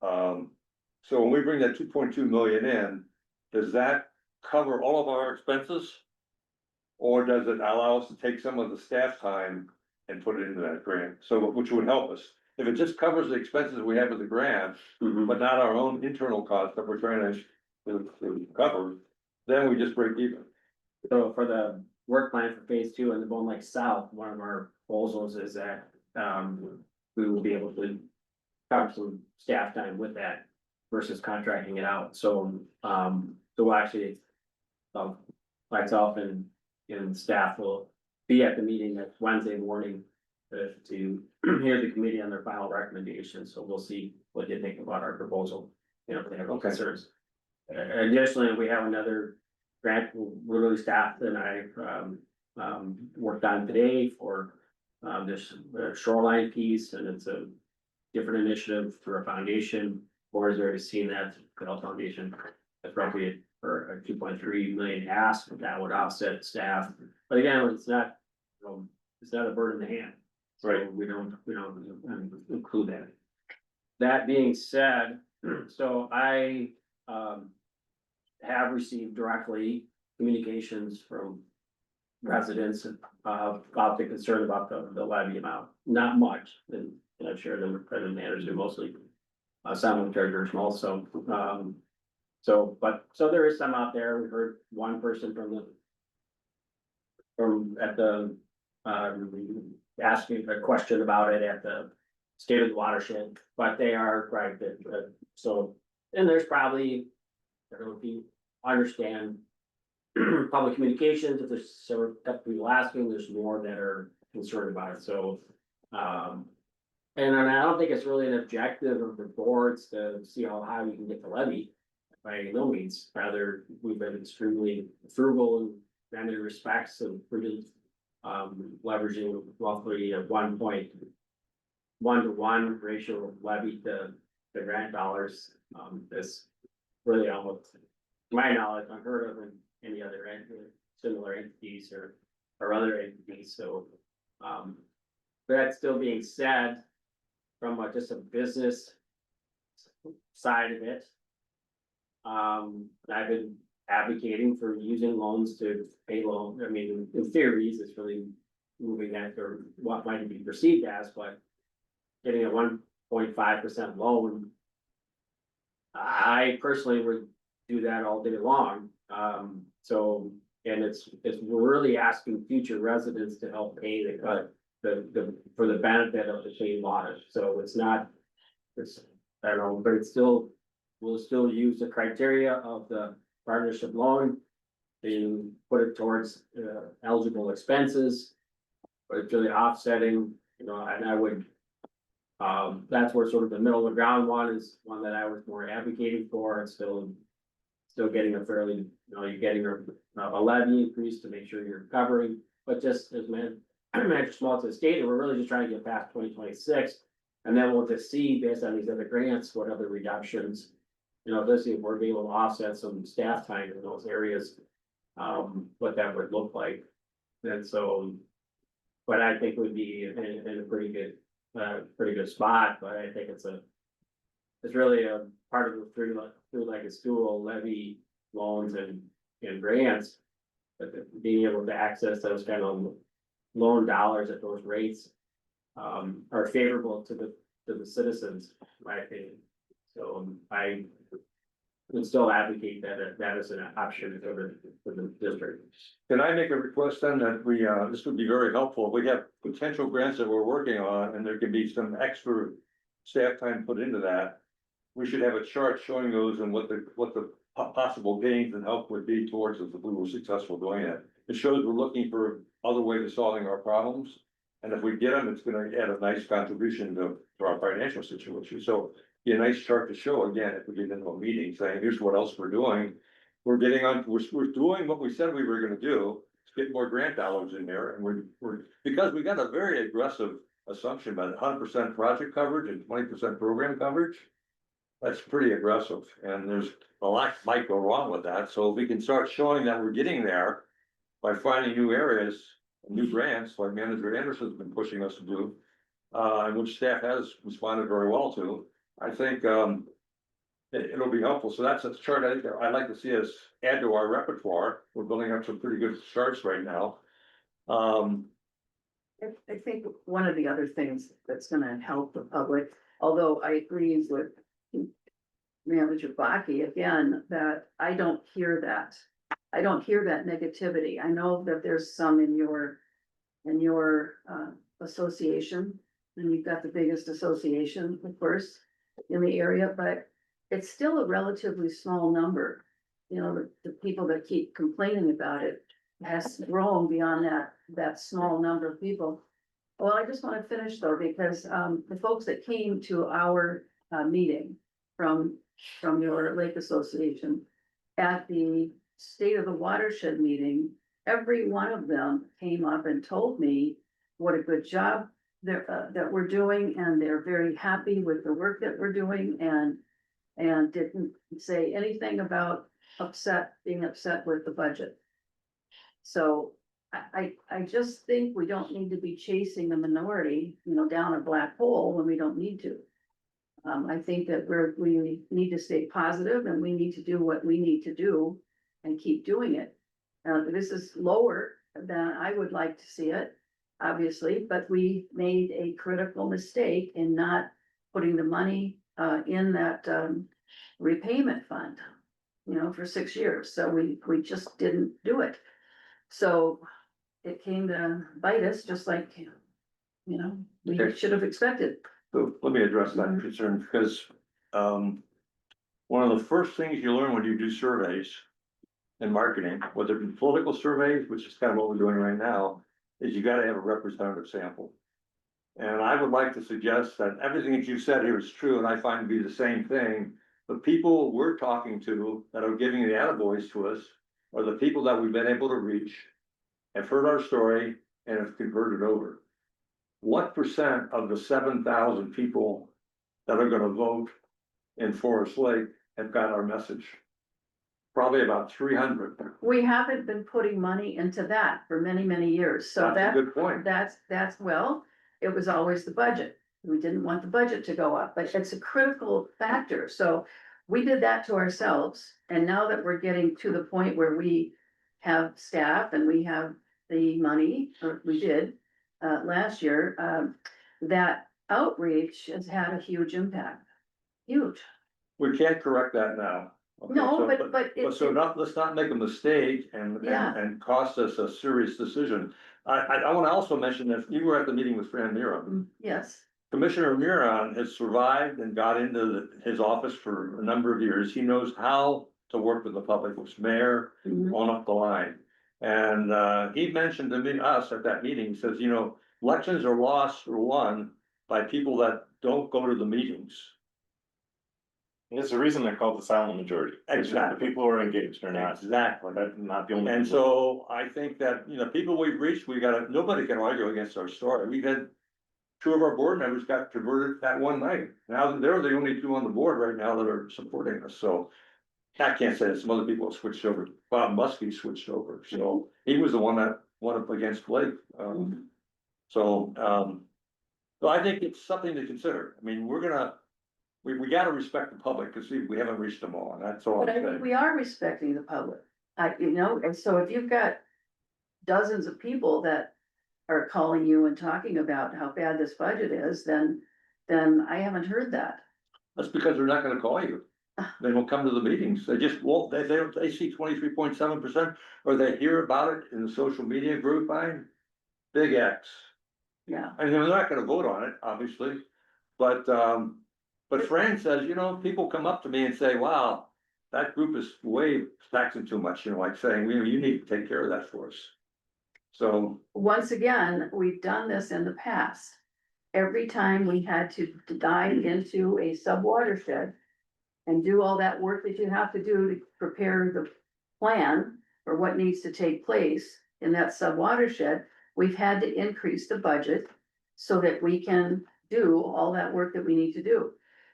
so when we bring that 2.2 million in, does that cover all of our expenses? Or does it allow us to take some of the staff time and put it into that grant, so, which would help us? If it just covers the expenses we have with the grant, Mhm. but not our own internal costs that we're trying to cover, then we just break even. So for the work plan for phase two and the Bone Lake South, one of our proposals is that, we will be able to have some staff time with that versus contracting it out, so, we'll actually, myself and staff will be at the meeting next Wednesday morning to hear the committee on their final recommendations, so we'll see what they think about our proposal, if they have any Okay. concerns. Additionally, we have another grant, really staff and I, worked on today for, this shoreline piece, and it's a different initiative through a foundation. Or is already seen that Goodell Foundation appropriate for a 2.3 million ask, that would offset staff. But again, it's not, it's not a bird in the hand. So Right. we don't include that. That being said, so I, have received directly communications from residents, about the concern about the levy amount, not much, and I've shared them with president managers, mostly. Some treasurers also, so there is some out there. We heard one person asking a question about it at the state of the watershed, but they are right, so, and there's probably, I don't know if you understand public communications, if there's several people asking, there's more that are concerned about it, so, and I don't think it's really an objective of the boards to see how high we can get the levy. By no means, rather, we've been extremely frugal in many respects and pretty, leveraging roughly a 1.1 to 1 ratio of levy to the grant dollars. Is really almost, to my knowledge, unheard of in any other similar entities or other entities, so. But that still being said, from just a business side of it. I've been advocating for using loans to pay loan, I mean, in theories, it's really moving that or what might be perceived as, but. Getting a 1.5% loan. I personally would do that all day long, so, and it's really asking future residents to help pay the cut. For the benefit of the clean water, so it's not, it's, I don't know, but it's still, we'll still use the criteria of the partnership loan. To put it towards eligible expenses, but it's really offsetting, you know, and I would. That's where sort of the middle of the ground one is one that I was more advocating for, and still getting a fairly, you know, you're getting a levy increase to make sure you're covering, but just as Manager Schmaltz has stated, we're really just trying to get past 2026. And then we'll just see based on these other grants, what other reductions, you know, let's see if we're able to offset some staff time in those areas. What that would look like. And so, but I think would be in a pretty good spot, but I think it's really a part of the through like a school levy loans and grants. But being able to access those kind of loan dollars at those rates are favorable to the citizens, in my opinion. So I would still advocate that is an option for the district. Can I make a request then that we, this would be very helpful, we have potential grants that we're working on, and there can be some extra staff time put into that. We should have a chart showing those and what the possible gains and help would be towards us if we were successful doing it. It shows we're looking for other ways of solving our problems, and if we get them, it's gonna add a nice contribution to our financial situation, so. Be a nice chart to show again, if we get into a meeting saying, here's what else we're doing. We're getting on, we're doing what we said we were gonna do, get more grant dollars in there, and we're, because we got a very aggressive assumption about 100% project coverage and 20% program coverage. That's pretty aggressive, and there's a lot might go wrong with that, so if we can start showing that we're getting there. By finding new areas, new grants, like Manager Anderson's been pushing us to do, and which staff has responded very well to. I think it'll be helpful, so that's a chart I'd like to see us add to our repertoire. We're building up some pretty good charts right now. I think one of the other things that's gonna help the public, although I agree with Manager Baki again, that I don't hear that. I don't hear that negativity. I know that there's some in your association, and you've got the biggest association, of course, in the area, but it's still a relatively small number. You know, the people that keep complaining about it has grown beyond that small number of people. Well, I just want to finish though, because the folks that came to our meeting from your lake association at the State of the Watershed meeting, every one of them came up and told me what a good job that we're doing, and they're very happy with the work that we're doing, and didn't say anything about being upset with the budget. So I just think we don't need to be chasing the minority, you know, down a black hole when we don't need to. I think that we need to stay positive, and we need to do what we need to do and keep doing it. This is lower than I would like to see it, obviously, but we made a critical mistake in not putting the money in that repayment fund, you know, for 6 years. So we just didn't do it. So it came to bite us, just like, you know, we should have expected. So let me address that Mhm. concern, because, one of the first things you learn when you do surveys in marketing, whether it be political surveys, which is kind of what we're doing right now, is you gotta have a representative sample. And I would like to suggest that everything that you said here is true, and I find to be the same thing. The people we're talking to that are giving the attaboys to us are the people that we've been able to reach, have heard our story, and have converted over. What percent of the 7,000 people that are gonna vote in Forest Lake have got our message? Probably about 300. We haven't been putting money into that for many, many years, so That's a that, good point. that's, well, it was always the budget. We didn't want the budget to go up, but it's a critical factor, so we did that to ourselves. And now that we're getting to the point where we have staff and we have the money, or we did, last year, that outreach has had a huge impact. Huge. We can't correct that now. Okay, No, so- but But it's, so not, let's not make a mistake and, Yeah. and cost us a serious decision. I wanna also mention that you were at the meeting with Fran Mira. yes, Commissioner Mira has survived and got into his office for a number of years. He knows how to work with the public, was mayor, mhm, on up the line. And, he mentioned to me, us at that meeting, he says, elections are lost or won by people that don't go to the meetings. There's a reason they're called the silent majority. It's just the Exactly. people who are engaged or not, Exactly. but not the only. And people. so I think that, people we've reached, nobody can argue against our story. We've had two of our board members got converted that one night. Now they're the only two on the board right now that are supporting us, so. I can't say that some other people have switched over. Bob Muskie switched over, so he was the one that went up against Blake. So, so I think it's something to consider. I mean, we gotta respect the public, because we haven't reached them all, and that's all I'm but I think saying. we are respecting the public. And so if you've got dozens of people that are calling you and talking about how bad this budget is, then I haven't heard that. That's because they're not gonna call you. They won't come to the meetings. They just won't, they see 23.7%, or they hear about it in the social media group, big X. Yeah, And they're not gonna vote on it, obviously, but Fran says, people come up to me and say, wow, that group is way taxing too much, like saying, you need to take care of that for us. So, once again, we've done this in the past. Every time we had to dive into a sub-watershed and do all that work that you have to do to prepare the plan for what needs to take place in that sub-watershed, we've had to increase the budget so that we can do all that work that we need to do.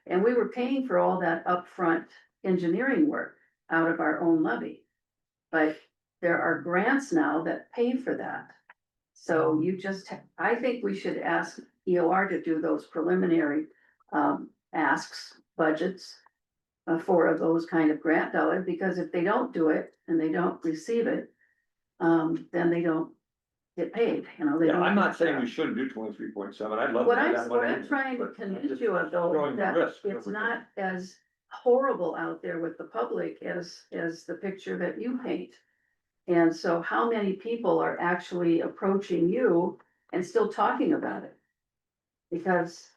And we were paying for all that upfront engineering work out of our own levy. But there are grants now that pay for that. So I think we should ask EOR to do those preliminary asks, budgets for those kind of grant dollars, because if they don't do it and they don't receive it, then they don't get paid, they yeah, don't I'm not get saying that. we shouldn't do 23.7. I'd love to What have I'm, that what money. I'm trying to but I'm convince just you of though, showing the that risk that it's we're not as horrible out there with the public as the picture that you paint. And so how many people are actually approaching you and still talking about it? Because,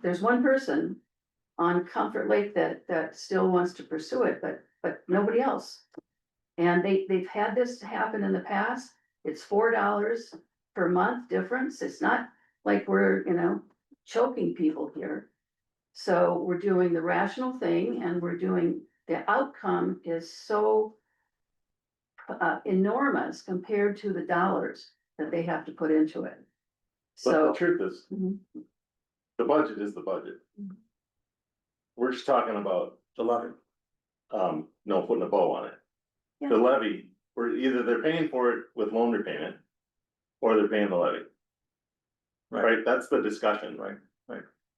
there's one person on Comfort Lake that still wants to pursue it, but nobody else. And they've had this happen in the past. It's $4 per month difference. It's not like we're, choking people here. So we're doing the rational thing, and the outcome is so enormous compared to the dollars that they have to put into it. But the So, truth is, Mhm. the budget is the budget. Mhm. We're just talking about The levy. no, putting a bow on it. Yeah. The levy, either they're paying for it with loan repayment, or they're paying the levy. Right, that's the discussion. Right.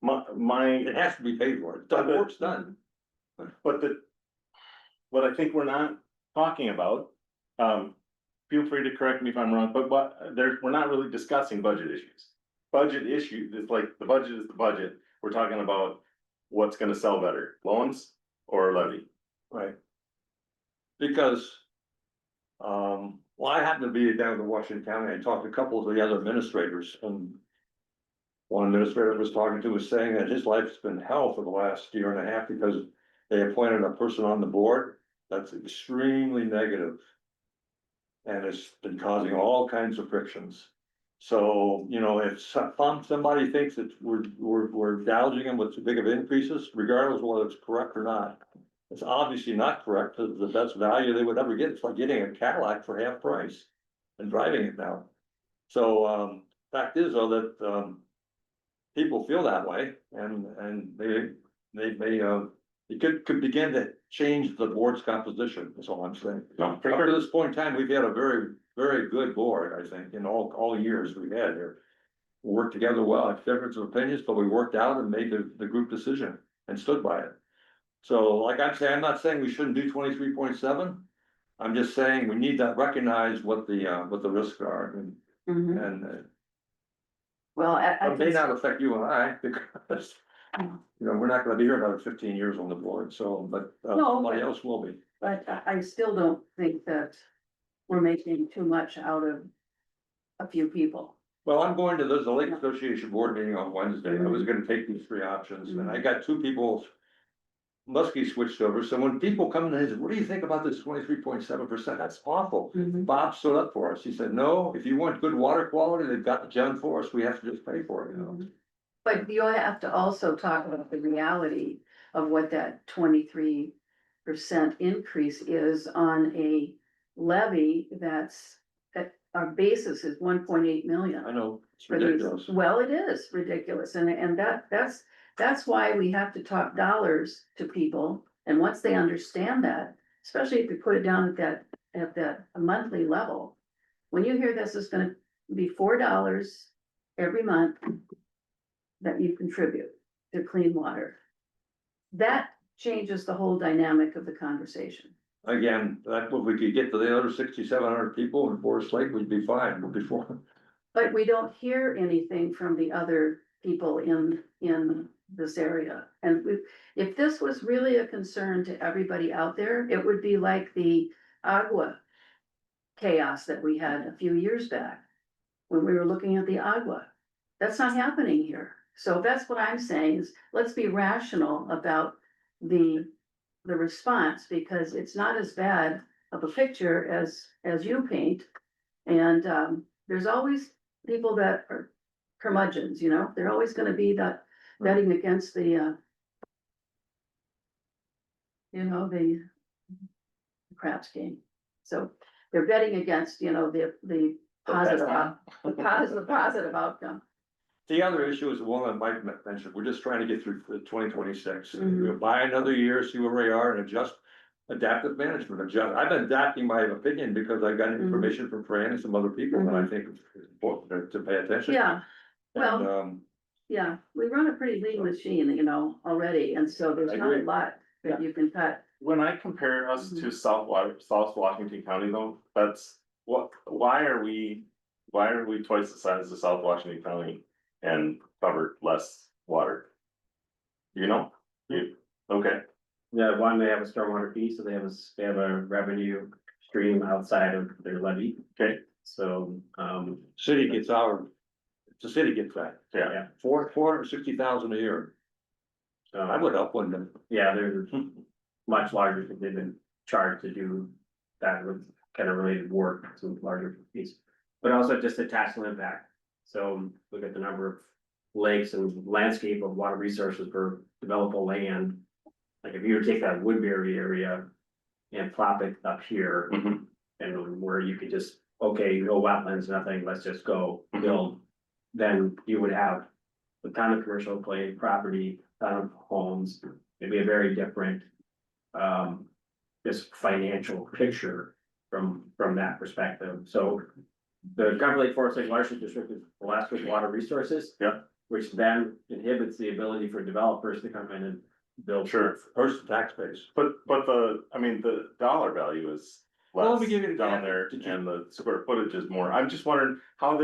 My, It has to be paid for. The work's done. but what I think we're not talking about, feel free to correct me if I'm wrong, but we're not really discussing budget issues. Budget issues, it's like, the budget is the budget, we're talking about what's gonna sell better, loans or levy. Right. Because, well, I happen to be down in Washington County. I talked to a couple of the other administrators, and one administrator I was talking to was saying that his life's been hell for the last year and a half because they appointed a person on the board that's extremely negative. And it's been causing all kinds of frictions. So, you know, if somebody thinks that we're gouging them with too big of increases, regardless of whether it's correct or not. It's obviously not correct, because the best value they would ever get, it's like getting a Cadillac for half price and driving it now. So, fact is though that, people feel that way and it could begin to change the board's composition, is all I'm saying. No, Up for to sure. this point in time, we've had a very, very good board, I think, in all years we've had here. We worked together well, had difference of opinions, but we worked out and made the group decision and stood by it. So like I'm saying, I'm not saying we shouldn't do 23.7. I'm just saying we need to recognize what the risks are Mhm. and Well, it may not affect you and I because, you know, we're not gonna be here another 15 years on the board, so, but No, somebody but- else will be. But I still don't think that we're making too much out of a few people. Well, I'm going to, there's a Lake Association board meeting on Wednesday. I was gonna take these three options and I got two people. Muskie switched over, so when people come in and say, what do you think about this 23.7%? That's awful. Mhm. Bob stood up for us. He said, no, if you want good water quality, they've got the gem for us. We have to just pay for it, you know? But you have to also talk about the reality of what that 23% increase is on a levy that our basis is 1.8 million. I know, it's for these. ridiculous. Well, it is ridiculous, and that's why we have to talk dollars to people, and once they understand that, especially if you put it down at that monthly level. When you hear this is gonna be $4 every month that you contribute to clean water. That changes the whole dynamic of the conversation. Again, that, if we could get to the other 6,700 people in Forest Lake, we'd be fine, but before. But we don't hear anything from the other people in this area. And if this was really a concern to everybody out there, it would be like the agua chaos that we had a few years back when we were looking at the agua. That's not happening here. So that's what I'm saying is, let's be rational about the response, because it's not as bad of a picture as you paint. And there's always people that are curmudgeons, you know, they're always gonna be that betting against the the craps game. So they're betting against, the positive, positive outcome. The other issue is the one that Mike mentioned, we're just trying to get through the 2026. Mhm. We'll buy another year, see where we are and adjust. Adaptive management, I've been adapting my opinion because I got Mhm. information from Fran and some other people that I think is important to pay attention. Yeah, well, And, yeah, we run a pretty lean machine, already, and so there's I not a agree. lot that you can cut. When I compare us Mhm. to South Washington County though, why are we twice the size of South Washington County and cover less water? Okay, Yeah, one, they have a stormwater fee, so they have a revenue stream outside of their levy. okay, So, city gets the city gets that, yeah, $460,000 a year. I would help one them. yeah, they're much larger, because they've been charged to do that with kind of related work, some larger fees. But also just the taxable impact. So look at the number of lakes and landscape of water resources per developable land. Like if you were to take that Woodbury area and plop it up here, mhm, and where you could just, okay, no wetlands, nothing, let's just go Mhm. build. Then you would have a ton of commercial play property, ton of homes, maybe a very different. Just financial picture from that perspective, so. The Cumberland Lake Forest Lake Watershed District is blessed with water resources. Yeah. Which then inhibits the ability for developers to come in and build. sure. First, the tax base. But the dollar value is Well, let me less give you an down example. there Did you- and the square footage is more. I'm just wondering how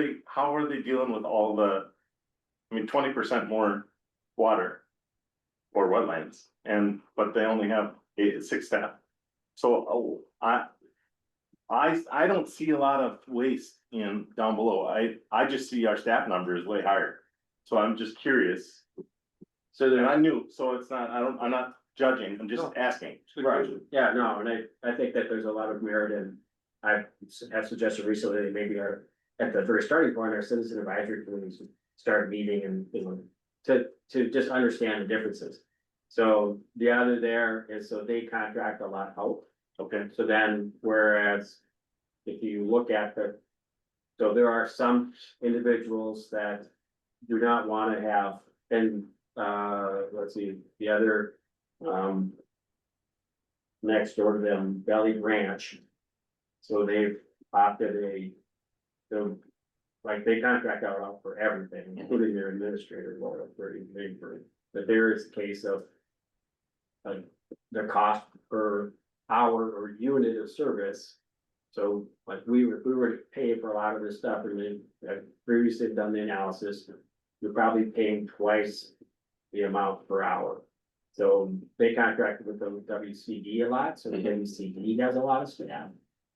are they dealing with all the, 20% more water or wetlands but they only have 6 staff. So, I don't see a lot of waste down below. I just see our staff number is way higher. So I'm just curious. So then I knew, so it's not, I'm not judging, I'm just No. asking. Right, yeah, no, and I think that there's a lot of merit in, I have suggested recently, that maybe at the very starting point, our citizen advisory committees would start meeting and, you know, to just understand the differences. So the other there is, so they contract a lot out, Okay, so then, whereas if you look at so there are some individuals that do not wanna have, and, let's see, the other, next door to them, Valley Ranch. So they've opted like they contract out for everything, including their administrator, well, but there is a case of like the cost per hour or unit of service. So like if we were to pay for a lot of this stuff and then previously done the analysis, you're probably paying twice the amount per hour. So they contracted with the WCD a lot, so the WCD has a lot of staff.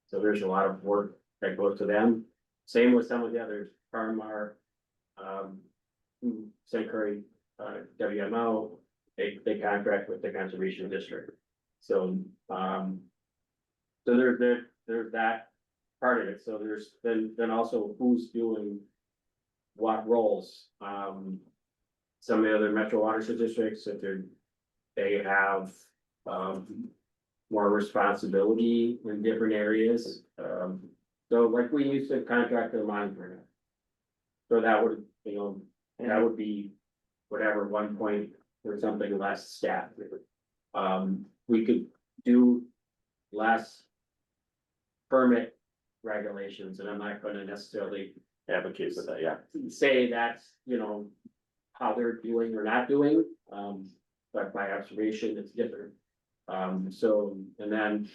So there's a lot of work that goes to them. Same with some of the others, Farmar, St. Curry, WMO, they contract with the conservation district. So, so there's that part of it. So there's then also who's doing what roles. Some of the other metro watershed districts, if they have, more responsibility in different areas. So like we used to contract the monitoring. So that would, you know, that would be whatever, 1 point or something less staff. We could do less permit regulations, and I'm not gonna necessarily advocate for that, yeah. say that's, you know, how they're doing or not doing, but by observation, it's different. So, and then,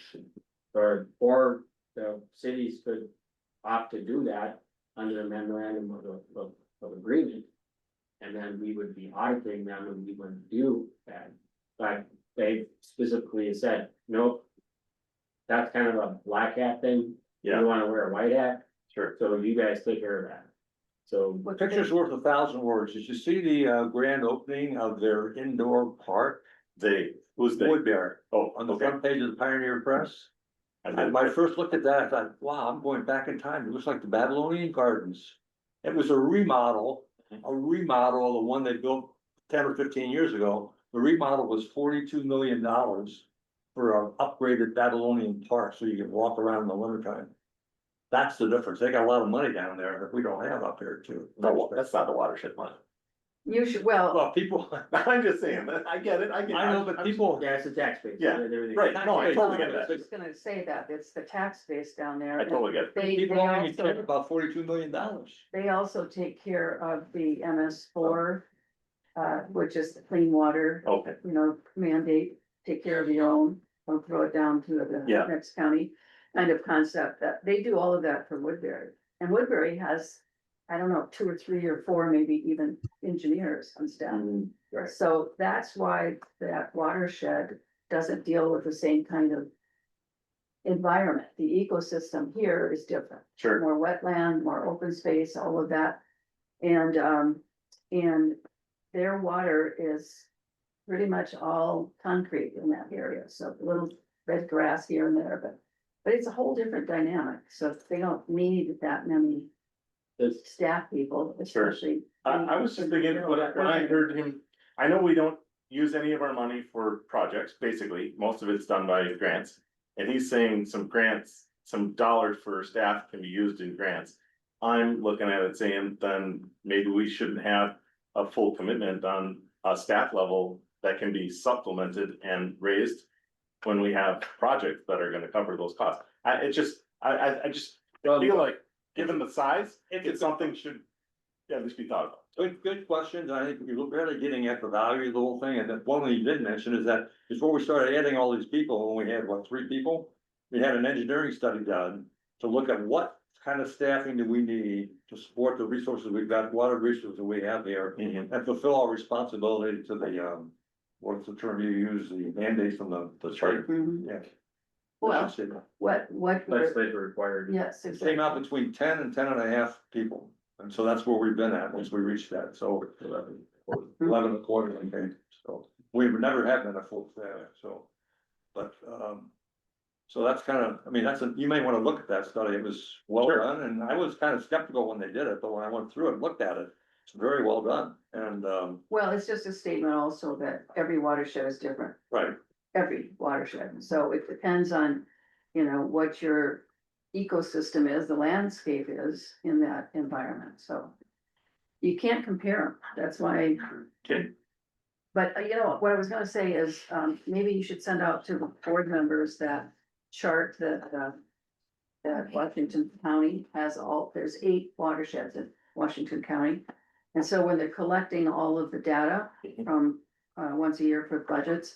or the cities could opt to do that under a memorandum of agreement. And then we would be auditing them and we wouldn't do that, but they specifically said, nope. That's kind of a black hat thing, Yeah. you wanna wear a white hat, Sure. so you guys take care of that. So, What- Picture's worth 1,000 words. Did you see the grand opening of their indoor park? Who's they? Woodbury, Oh, on the okay. front page of the Pioneer Press. I And did. when I first looked at that, I thought, wow, I'm going back in time. It looks like the Babylonian Gardens. It was a remodel of the one they built 10 or 15 years ago. The remodel was $42 million for an upgraded Babylonian park, so you can walk around in the wintertime. That's the difference. They got a lot of money down there that we don't have up here too. No, that's not the watershed money. You should, well, Well, people, I'm just saying, I get it, I know, but people, yeah, it's a tax base. Yeah, everything. right, no, I totally get I was that. just gonna say that, it's the tax base down there. I totally get it. people only care Also, about $42 million. they also take care of the MS4, which is the clean water, Okay, you know, mandate, take care of your own, don't throw it down to the Yeah. next county. Kind of concept that, they do all of that for Woodbury, and Woodbury has, I don't know, 2 or 3 or 4, maybe even engineers on staff. right. So that's why that watershed doesn't deal with the same kind of environment. The ecosystem here is different. Sure. More wetland, more open space, all of that. And their water is pretty much all concrete in that area, so a little red grass here and there, but it's a whole different dynamic, so they don't need that many It's- staff people, Sure. especially. I was just thinking, when I heard him, I know we don't use any of our money for projects, basically, most of it's done by grants. And he's saying some grants, some dollars for staff can be used in grants. I'm looking at it saying, then maybe we shouldn't have a full commitment on a staff level that can be supplemented and raised. When we have projects that are gonna cover those costs. I just feel like, given the size, it's something should at least be thought about. Good questions. I think you're really getting at the value of the whole thing. And then one thing you did mention is that before we started adding all these people, when we had, what, 3 people? We had an engineering study done to look at what kind of staffing do we need to support the resources we've got, water resources we have here, and fulfill our responsibility to the, what's the term you use, the mandate from the state. Mhm. Yeah. Well, It what, Legislative required. yes, came exactly. out between 10 and 10 and a half people. And so that's where we've been at once we reached that, so 11 and a quarter, okay, so we would never have been a full there, so. But, so that's kind of, I mean, you may wanna look at that study, it was well done, and I was kind of skeptical when they did it, but when I went through it and looked at it, it's very well done, and, Well, it's just a statement also that every watershed is different, right. every watershed, so it depends on, you know, what your ecosystem is, the landscape is in that environment, so. You can't compare them, that's why. Okay. But you know, what I was gonna say is, maybe you should send out to the board members that chart that Washington County has there's 8 watersheds in Washington County. And so when they're collecting all of the data from, once a year for budgets,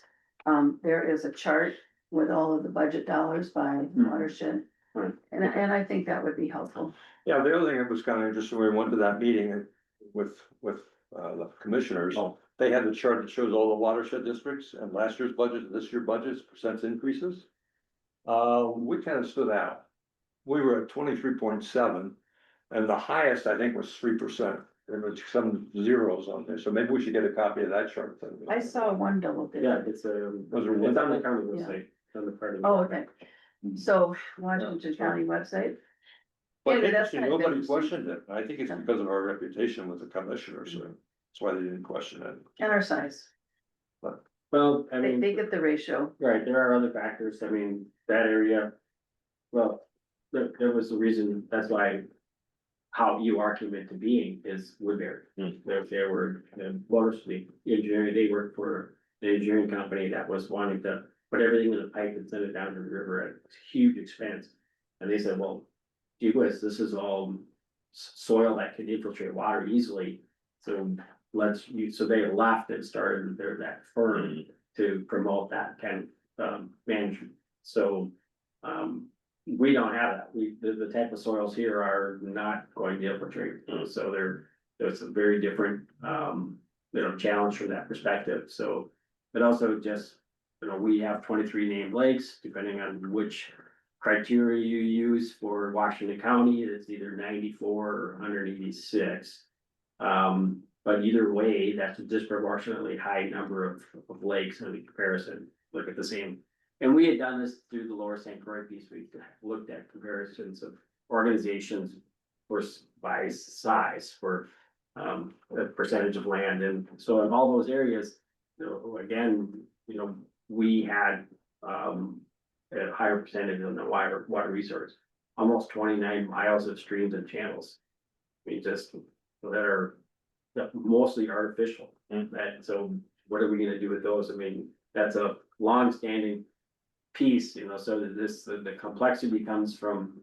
there is a chart with all of the budget dollars by watershed. Right. And I think that would be helpful. Yeah, the other thing that was kind of interesting, when we went to that meeting with the commissioners. Oh. They had the chart that shows all the watershed districts and last year's budget, and this year's budgets, percent increases. We kind of stood out. We were at 23.7, and the highest, I think, was 3%. There was some zeros on there, so maybe we should get a copy of that chart. I saw one double digit. Yeah, it's Those are it's on the county Yeah. website, it's on the part of. Oh, okay. So Washington County website, But Yeah, that's interesting, kind of nobody interesting. questioned it. I think it's because of our reputation with the commissioners, so that's why they didn't question it. and our size, Well, I they mean, get the ratio. right, there are other factors, I mean, that area. Well, there was the reason, that's why. How UR came into being is Woodbury. They were, the engineering, they worked for the engineering company that was wanting to put everything in a pipe and send it down to the river at huge expense. And they said, well, gee whiz, this is all soil that can infiltrate water easily. So so they left and started that firm to promote that kind of management. So, we don't have that. The type of soils here are not going to infiltrate, so it's a very different, challenge from that perspective, so. But also just, we have 23 named lakes, depending on which criteria you use for Washington County, it's either 94 or 186. But either way, that's a disproportionately high number of lakes in comparison, look at the same. And we had done this through the Lower St. Croix piece, we looked at comparisons of organizations by size for the percentage of land, and so in all those areas, again, we had a higher percentage on the water resource, almost 29 miles of streams and channels. We just, that are mostly artificial, and so what are we gonna do with those? I mean, that's a long-standing piece, so that the complexity comes from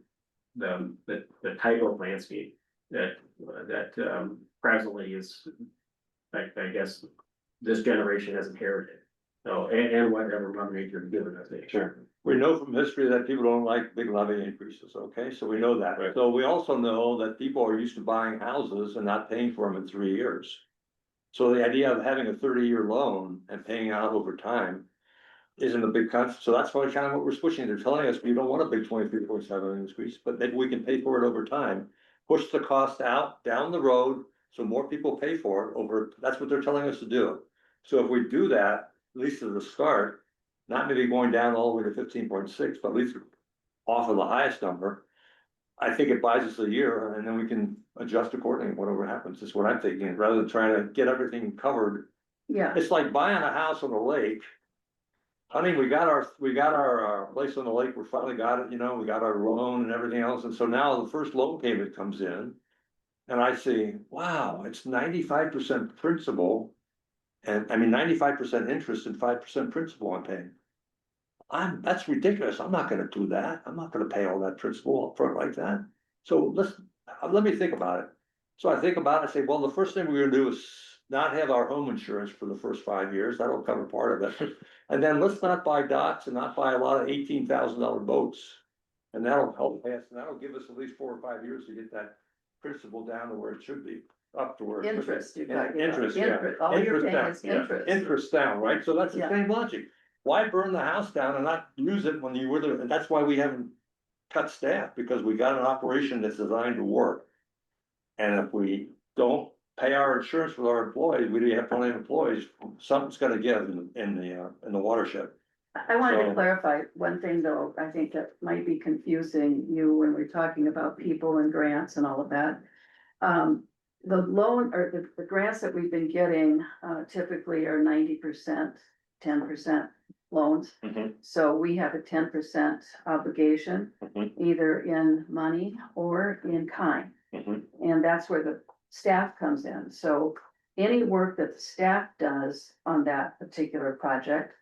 the type of landscape that presently is, I guess, this generation has inherited. So, and whatever Mother Nature has given us. Sure. We know from history that people don't like big levy increases, okay, so we know that. Right. So we also know that people are used to buying houses and not paying for them in 3 years. So the idea of having a 30-year loan and paying out over time isn't a big concept, so that's why kind of what we're pushing. They're telling us we don't want a big 23.7 increase, but maybe we can pay for it over time. Push the cost out, down the road, so more people pay for it that's what they're telling us to do. So if we do that, at least at the start, not maybe going down all the way to 15.6, but at least off of the highest number. I think it buys us a year, and then we can adjust accordingly, whatever happens, is what I'm thinking, rather than trying to get everything covered. Yeah, It's like buying a house on the lake. Honey, we got our place on the lake, we finally got it, we got our loan and everything else, and so now the first loan payment comes in. And I say, wow, it's 95% principal. And I mean, 95% interest and 5% principal I'm paying. That's ridiculous, I'm not gonna do that, I'm not gonna pay all that principal upfront like that. So let me think about it. So I think about it, I say, well, the first thing we're gonna do is not have our home insurance for the first 5 years, that'll cover part of it. And then let's not buy docks and not buy a lot of $18,000 boats. And that'll help us, and that'll give us at least 4 or 5 years to get that principal down to where it should be, up to where. it should be. interest, you're talking about. Interest, yeah. All you're Interest paying down, is yeah. interest. Interest down, right? So that's the Yeah. same logic. Why burn the house down and not use it when you were, and that's why we haven't cut staff, because we got an operation that's designed to work. And if we don't pay our insurance with our employees, we have plenty of employees, something's gonna give in the watershed. I wanted to So- clarify one thing though, I think that might be confusing you when we're talking about people and grants and all of that. The loan or the grants that we've been getting typically are 90%, 10% loans. Mhm. So we have a 10% obligation, Mhm. either in money or in kind. Mhm. And that's where the staff comes in. So any work that the staff does on that particular project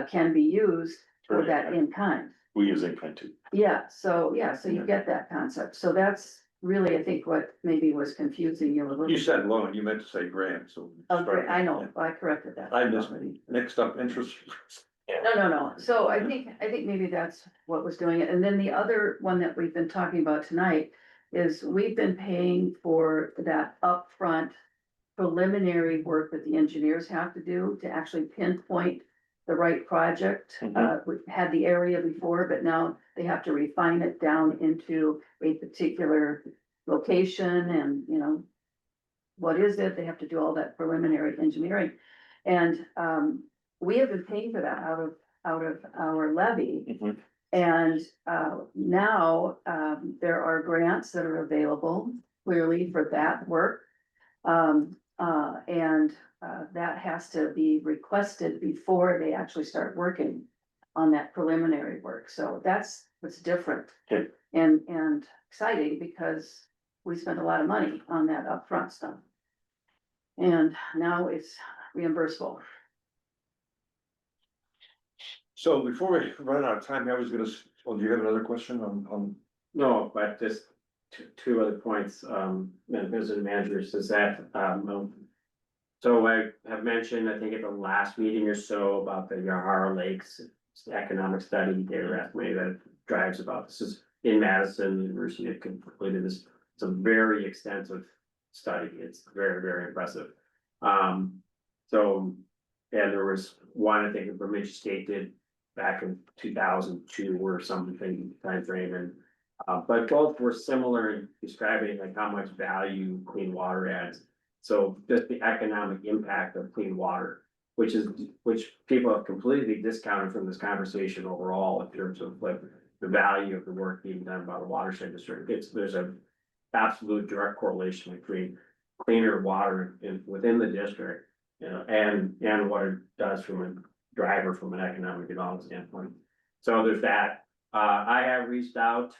can be used for Right. that in kind. We use in kind too. Yeah, so you get that concept. So that's really, I think, what maybe was confusing you a little. You bit. said loan, you meant to say grant, so. Okay, I know, I corrected that. I missed already. Mixed up interest. No. So I think maybe that's what was doing it. And then the other one that we've been talking about tonight is we've been paying for that upfront preliminary work that the engineers have to do to actually pinpoint the right project. We had the area before, but now they have to refine it down into a particular location and, you know, what is it? They have to do all that preliminary engineering. And, we have been paying for that out of our levy. Mhm. And, now, there are grants that are available clearly for that work. That has to be requested before they actually start working on that preliminary work. So that's what's different. Okay. And exciting because we spent a lot of money on that upfront stuff. And now it's reimbursable. So before we run out of time, I was gonna, do you have another question on? No, but just two other points, and visitor managers is that, so I have mentioned, I think at the last meeting or so about the Yahara Lakes economic study, they were estimating that it drives about, this is in Madison University, it completed this, it's a very extensive study, it's very, very impressive. So, and there was one, I think, that Bemidji State did back in 2002 or something timeframe, and but both were similar in describing like how much value clean water adds. So just the economic impact of clean water, which people have completely discounted from this conversation overall in terms of like the value of the work being done by the watershed district. There's a absolute direct correlation between cleaner water within the district, you know, and what it does from a driver from an economic development standpoint. So there's that. I have reached out.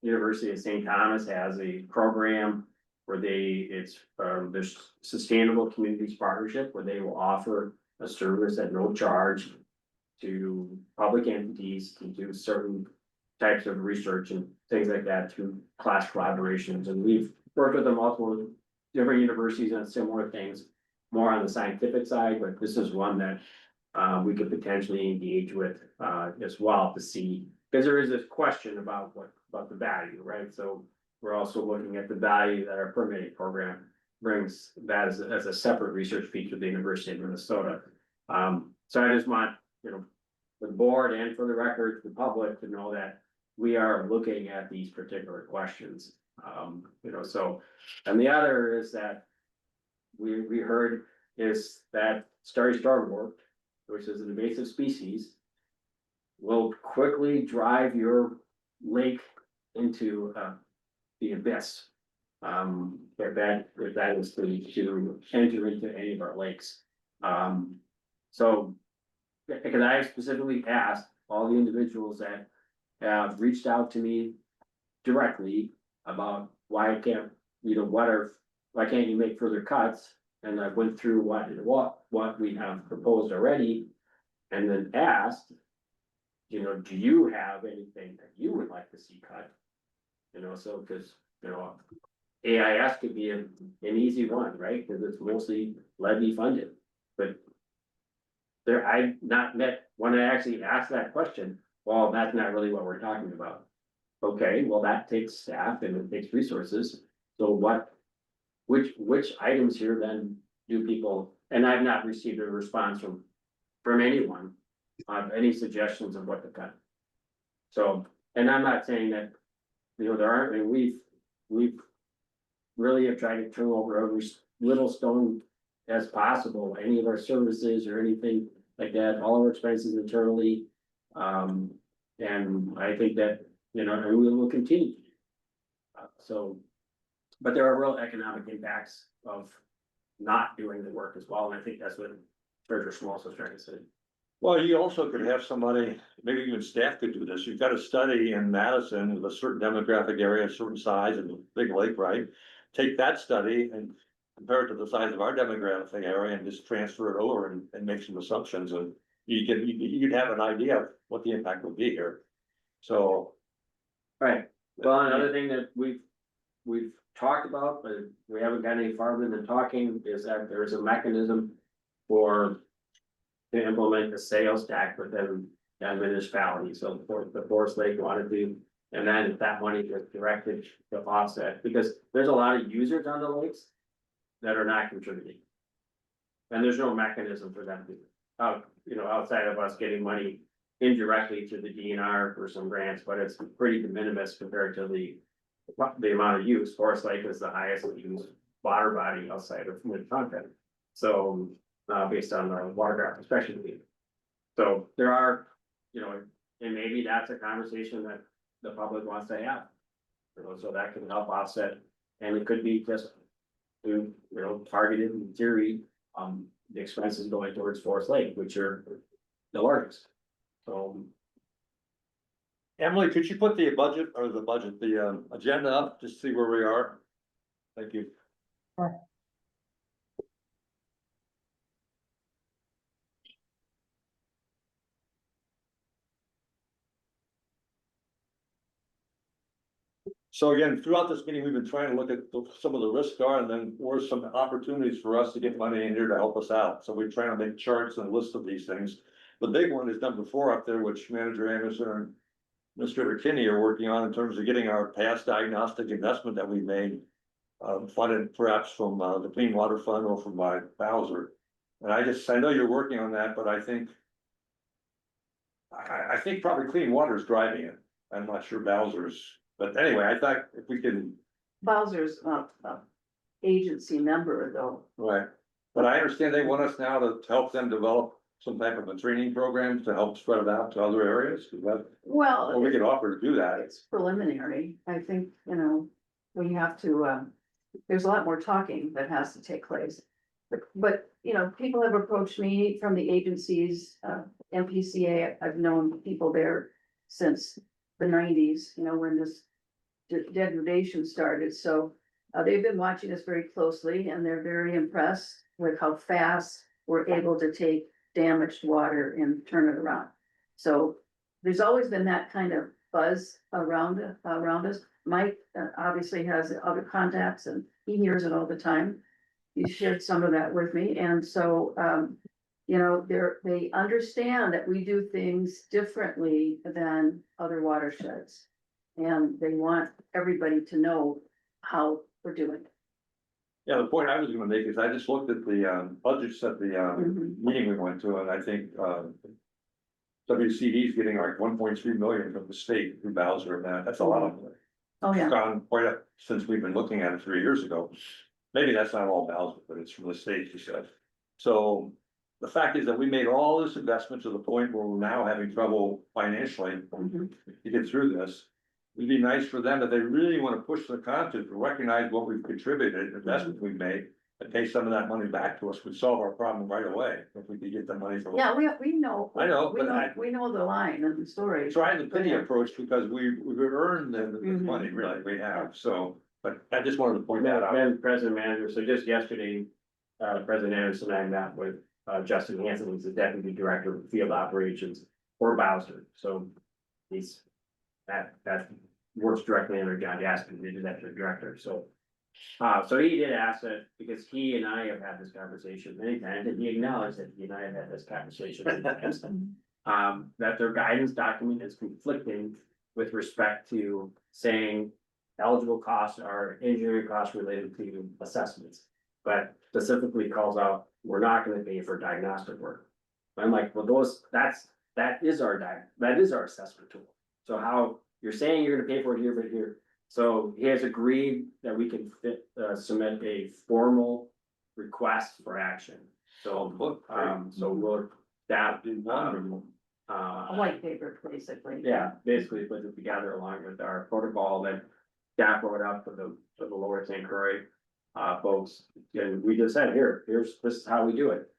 University of St. Thomas has a program where there's Sustainable Communities Partnership, where they will offer a service at no charge to public entities to do certain types of research and things like that through class collaborations. And we've worked with multiple different universities on similar things, more on the scientific side, but this is one that we could potentially engage with as well to see, because there is this question about the value, right? So we're also looking at the value that our permitting program brings that as a separate research feature of the University of Minnesota. So I just want, you know, the board and for the record, the public to know that we are looking at these particular questions. You know, so, and the other is that we heard is that starry starwort, which is an invasive species, will quickly drive your lake into the abyss. If that is to enter into any of our lakes. So, because I specifically asked all the individuals that have reached out to me directly about why can't you make further cuts? And I went through what we have proposed already, and then asked, you know, do you have anything that you would like to see cut? You know, so, because, you know, AIS could be an easy one, right? Because it's mostly levy funded, but I've not met, when I actually asked that question, well, that's not really what we're talking about. Okay, well, that takes staff and it takes resources, so which items here then do people, and I've not received a response from anyone on any suggestions of what to cut. So, and I'm not saying that, you know, there aren't, and we've really have tried to turn over every little stone as possible, any of our services or anything like that, all of our expenses internally. And I think that, you know, and we will continue. So, but there are real economic impacts of not doing the work as well, and I think that's what Treasurer Schmaltz was trying to say. Well, you also could have somebody, maybe even staff could do this. You've got a study in Madison with a certain demographic area, a certain size and a big lake, right? Take that study and compare it to the size of our demographic area and just transfer it over and make some assumptions and you'd have an idea of what the impact would be here. So. Right, well, another thing that we've talked about, but we haven't got any farther than talking, is that there's a mechanism for. To implement the sales tax within the municipality, so the Forest Lake wanted to. And then if that money gets directed to offset, because there's a lot of users on the lakes that are not contributing. And there's no mechanism for them to, you know, outside of us getting money indirectly to the DNR for some grants, but it's pretty de minimis compared to the amount of use. Forest Lake is the highest used water body outside of mid-continent. So, based on the water graph, especially. So there are, you know, and maybe that's a conversation that the public wants to have. You know, so that can help offset, and it could be just, you know, targeted in theory, the expenses going towards Forest Lake, which are the largest. So. Emily, could you put the agenda up, just see where we are? Thank you. Sure. So again, throughout this meeting, we've been trying to look at some of the risks are, and then where some opportunities for us to get money in here to help us out. So we're trying to make charts and a list of these things. The big one is number 4 up there, which Manager Anderson and Mr. Kinney are working on in terms of getting our past diagnostic investment that we made. Funded perhaps from the Clean Water Fund or from by Bowser. And I know you're working on that, but I think probably Clean Water is driving it. I'm not sure Bowser's, but anyway, I thought if we can. Bowser's not agency member though. Right, but I understand they want us now to help them develop some type of a training program to help spread it out to other areas. Is that, Well, well, we could offer to do that. it's preliminary. I think, you know, we have to, there's a lot more talking that has to take place. But, you know, people have approached me from the agencies, MPCA, I've known people there since the 90s, you know, when this degradation started, so they've been watching us very closely and they're very impressed with how fast we're able to take damaged water and turn it around. So there's always been that kind of buzz around us. Mike obviously has other contacts and he hears it all the time. He shared some of that with me, and so you know, they understand that we do things differently than other watersheds. And they want everybody to know how we're doing it. Yeah, the point I was gonna make is I just looked at the budgets at the meeting we went to, and I think WCD is getting like 1.3 million from the state through Bowser, and that's a lot of money. Oh, yeah. It's gone quite up since we've been looking at it 3 years ago. Maybe that's not all Bowser, but it's from the state, he said. So the fact is that we made all this investment to the point where we're now having trouble financially to get through this. It'd be nice for them that they really want to push the content to recognize what we've contributed, investment we've made, and pay some of that money back to us, would solve our problem right away, if we could get the money from. Yeah, we know. I know, We but know, we know the line and the story. Trying the pity approach because we've earned the money, really, we have, so, but I just wanted to point that out. Madam President Manager, so just yesterday, President Anderson and I met with Justin Hanson, who's the Deputy Director of Field Operations for Bowser, so he's that works directly under John Gaskin, the Executive Director, so. So he did ask that, because he and I have had this conversation many times, and he acknowledged that he and I have had this conversation. That their guidance document is conflicting with respect to saying eligible costs are engineering costs related to assessments. But specifically calls out, we're not gonna pay for diagnostic work. I'm like, well, that is our assessment tool. So how, you're saying you're gonna pay for it here, but here, So he has agreed that we can submit a formal request for action. So, so we'll, that, A white paper, basically. yeah, basically put it together along with our protocol that staff wrote up for the Lower St. Croix folks. And we just said, this is how we do it.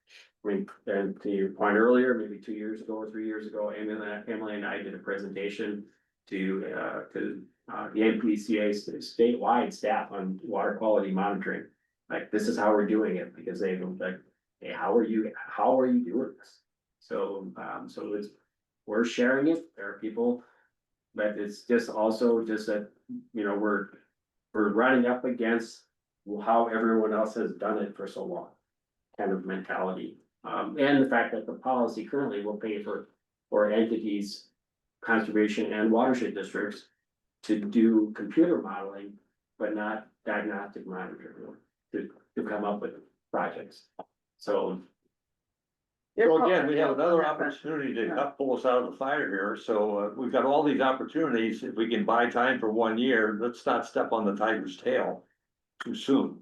I mean, and to your point earlier, maybe 2 years ago or 3 years ago, Emily and I did a presentation to the NPCA statewide staff on water quality monitoring. Like, this is how we're doing it, because they were like, hey, how are you doing this? So, so we're sharing it, there are people, but it's just also just that, you know, we're running up against how everyone else has done it for so long, kind of mentality. And the fact that the policy currently will pay for entities, conservation and watershed districts to do computer modeling, but not diagnostic monitoring, to come up with projects. So, So again, we have another opportunity to help pull us out of the fire here, so we've got all these opportunities, if we can buy time for 1 year, let's not step on the tiger's tail too soon.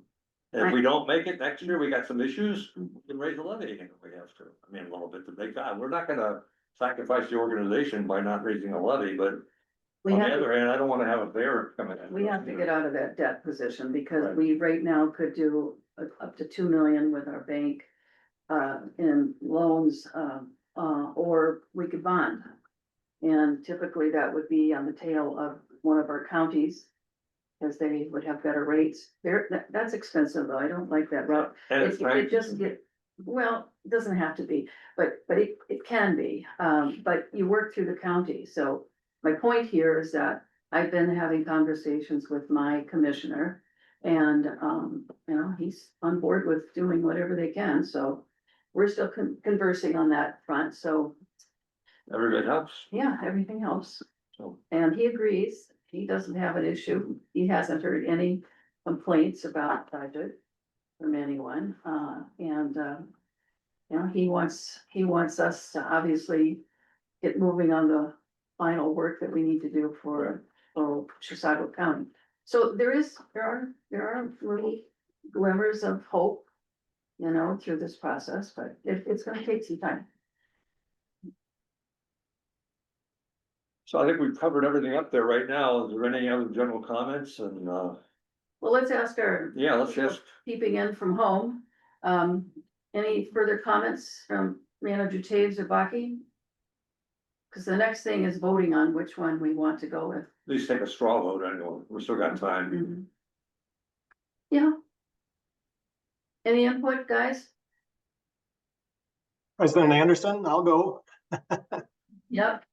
And if we don't make it next year, we got some issues, we can raise the levy again if we have to, I mean, a little bit to make that, we're not gonna sacrifice the organization by not raising a levy, but We on the have, other hand, I don't wanna have a bear coming in. we have to get out of that debt position, because Right. we right now could do up to 2 million with our bank. In loans, or we could bond. And typically that would be on the tail of one of our counties. Because they would have better rates. That's expensive though. I don't like that route. And it's It just get, well, it doesn't have to be, but it can be. But you work through the county. So my point here is that I've been having conversations with my commissioner. And, you know, he's on board with doing whatever they can. So we're still conversing on that front. So everybody helps, yeah, everything helps. so. And he agrees, he doesn't have an issue, he hasn't heard any complaints about budget from anyone, you know, he wants us to obviously get moving on the final work that we need to do for Chisago County. So there are little glimmers of hope, you know, through this process, but it's gonna take some time. So I think we've covered everything up there right now. Is there any other general comments? And, Well, let's ask our yeah, let's just, peeping in from home. Any further comments from Manager Taves or Baki? Cause the next thing is voting on which one we want to go with. at least take a straw vote anyway. We still got time. Mhm. Yeah. Any input, guys? President Anderson, I'll go. Yep,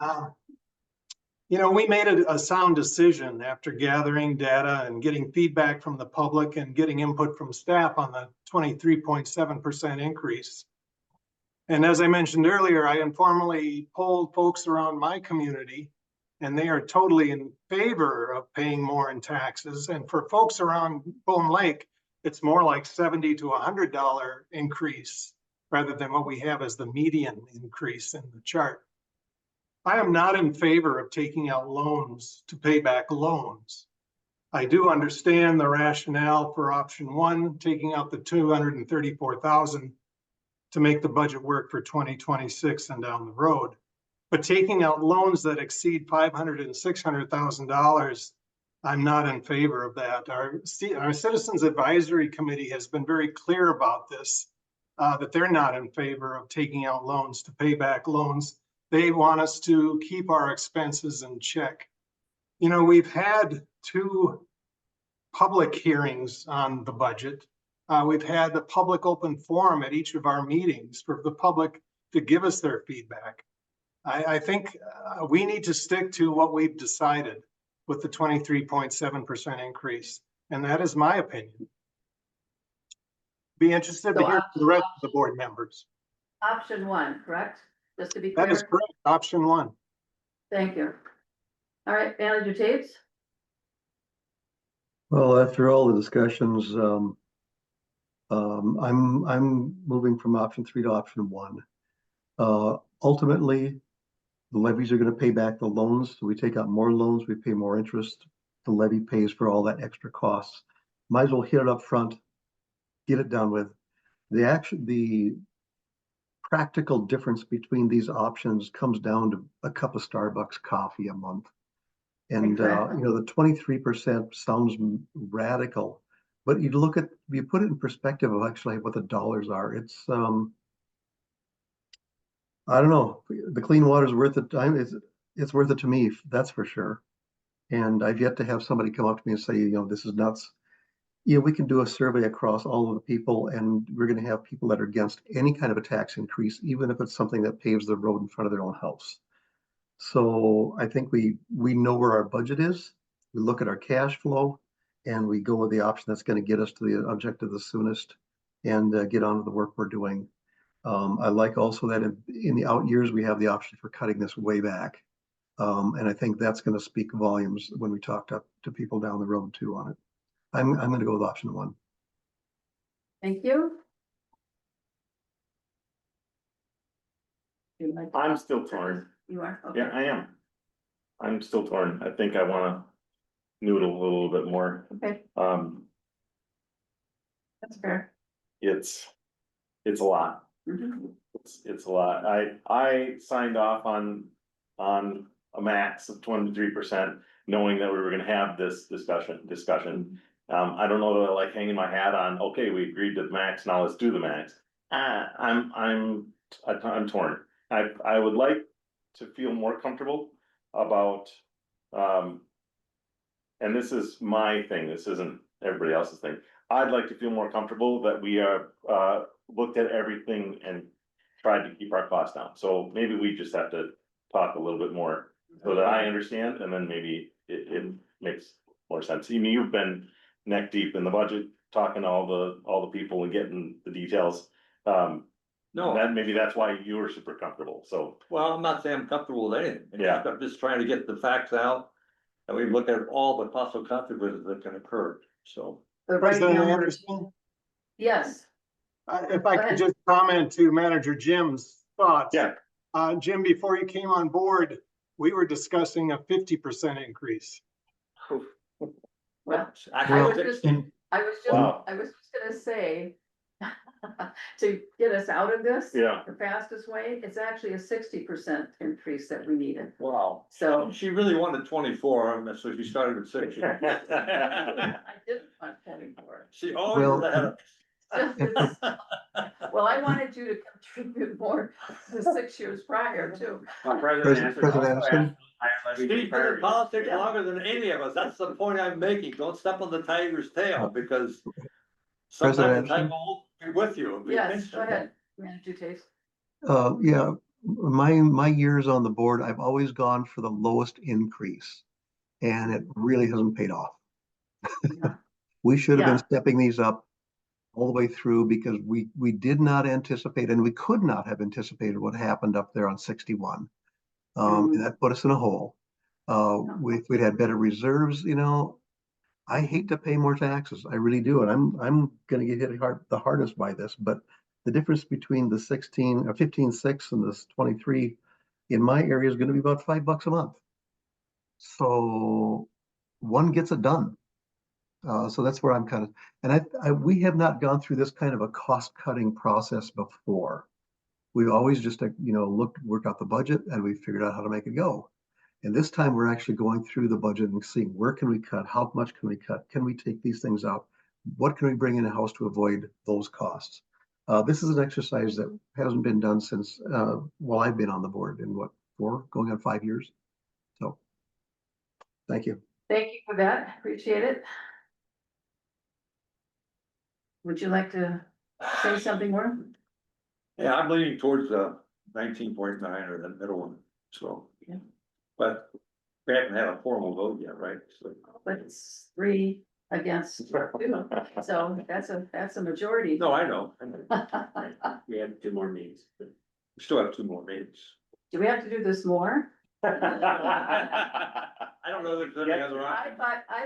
You know, we made a sound decision after gathering data and getting feedback from the public and getting input from staff on the 23.7% increase. And as I mentioned earlier, I informally polled folks around my community, and they are totally in favor of paying more in taxes. And for folks around Bone Lake, it's more like $70 to $100 increase rather than what we have as the median increase in the chart. I am not in favor of taking out loans to pay back loans. I do understand the rationale for option one, taking out the 234,000 to make the budget work for 2026 and down the road. But taking out loans that exceed $500,000 and $600,000, I'm not in favor of that. Our Citizens Advisory Committee has been very clear about this, that they're not in favor of taking out loans to pay back loans. They want us to keep our expenses in check. You know, we've had 2 public hearings on the budget. We've had a public open forum at each of our meetings for the public to give us their feedback. I think we need to stick to what we've decided with the 23.7% increase. And that is my opinion. Be interested to hear from the rest of the board members. option one, correct? Just to be That is clear, correct, option one. thank you. All right, Manager Taves? Well, after all the discussions, I'm moving from option 3 to option 1. Ultimately, the levies are going to pay back the loans. So we take out more loans, we pay more interest. the levy pays for all that extra costs. Might as well hit it up front, get it done with. The practical difference between these options comes down to a cup of Starbucks coffee a month. And, Exactly. the 23% sounds radical, but you put it in perspective of actually what the dollars are. It's, I don't know, the clean water is worth it. It's worth it to me, that's for sure. And I've yet to have somebody come up to me and say, this is nuts. We can do a survey across all of the people, and we're going to have people that are against any kind of a tax increase, even if it's something that paves the road in front of their own house. So I think we know where our budget is. We look at our cash flow, and we go with the option that's going to get us to the objective the soonest, and get on with the work we're doing. I like also that in the out years, we have the option for cutting this way back. And I think that's going to speak volumes when we talk to people down the road too on it. I'm going to go with option one. Thank you. You like- I'm still torn. You are? Okay. Yeah, I am. I'm still torn. I think I wanna noodle a little bit more. Okay, that's fair. It's a lot. Mhm. It's a lot. I signed off on a max of 23%, knowing that we were gonna have this discussion. I don't know that I like hanging my hat on, okay, we agreed to the max, now let's do the max. I'm torn. I would like to feel more comfortable about, and this is my thing, this isn't everybody else's thing. I'd like to feel more comfortable that we are, looked at everything and tried to keep our costs down. So maybe we just have to talk a little bit more so that I understand, and then maybe it makes more sense. I mean, you've been neck deep in the budget, talking to all the people and getting the details. No, Maybe that's why you were super comfortable, so. well, I'm not saying I'm comfortable with anything. Yeah. I'm just trying to get the facts out. And we look at all the possible consequences that can occur, so. The right President numbers, Anderson, yes, if I Go could ahead. just comment to Manager Jim's thoughts. Yeah. Jim, before you came on board, we were discussing a 50% increase. well, I Actually, was just, And I was just, Wow. I was just gonna say. To get us out of this. Yeah. The fastest way, it's actually a 60% increase that we needed, wow. so. She really wanted 24, and so she started with 60. I didn't want 24. She always Well, had a. Well, I wanted you to contribute more the 6 years prior too. President Anderson? She's been in politics longer than any of us. That's the point I'm making. Don't step on the tiger's tail, because sometimes the tiger will be with you. and be Yes, against go you. ahead, Manager Tace. Yeah, my years on the board, I've always gone for the lowest increase, and it really hasn't paid off. Yeah. We should have been Yeah. stepping these up all the way through, because we did not anticipate, and we could not have anticipated what happened up there on 61. And that put us in a hole. If we'd had better reserves, I hate to pay more taxes. I really do. And I'm gonna get hit the hardest by this, but the difference between the 16 or 15.6 and this 23 in my area is gonna be about $5 a month. So one gets it done. So that's where I'm kind of, and we have not gone through this kind of a cost cutting process before. We've always just, worked out the budget, and we figured out how to make it go. And this time we're actually going through the budget and seeing where can we cut, how much can we cut, can we take these things out? What can we bring in house to avoid those costs? This is an exercise that hasn't been done since, I've been on the board in going on 5 years. So, thank you. Thank you for that, appreciate it. Would you like to say something more? Yeah, I'm leaning towards 19.9 or the middle one, so. Yeah. But we haven't had a formal vote yet, right? So. But it's 3 against 2, so that's a majority. No, I know. We have 2 more meetings. We still have 2 more meetings. Do we have to do this more? I don't know if there's any other I option.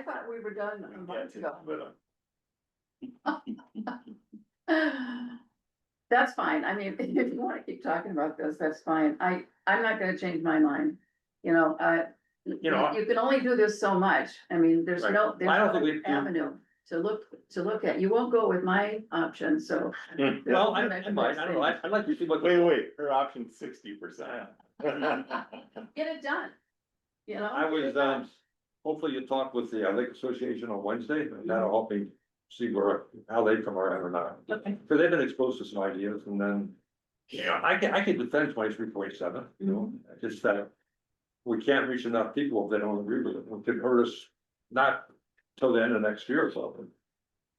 thought we were done a month ago. That's fine. I mean, if you want to keep talking about this, that's fine. I'm not gonna change my mind. You know, You can only do this so much. I mean, there's Right. no, there's I don't no think we- avenue to look at. You won't go with my option, so. Well, I might, I don't know, I'd like to see what. wait, her option's 60%. Get it done. You know? I get it was, done. hopefully you talk with the Lake Association on Wednesday, and that'll help me see where, how they come around or not. Okay. Cause they've been exposed to some ideas, and then, yeah, I can defend 23.7, you know, just that. We can't reach enough people if they don't agree with it, it could hurt us, not till the end of next year or something.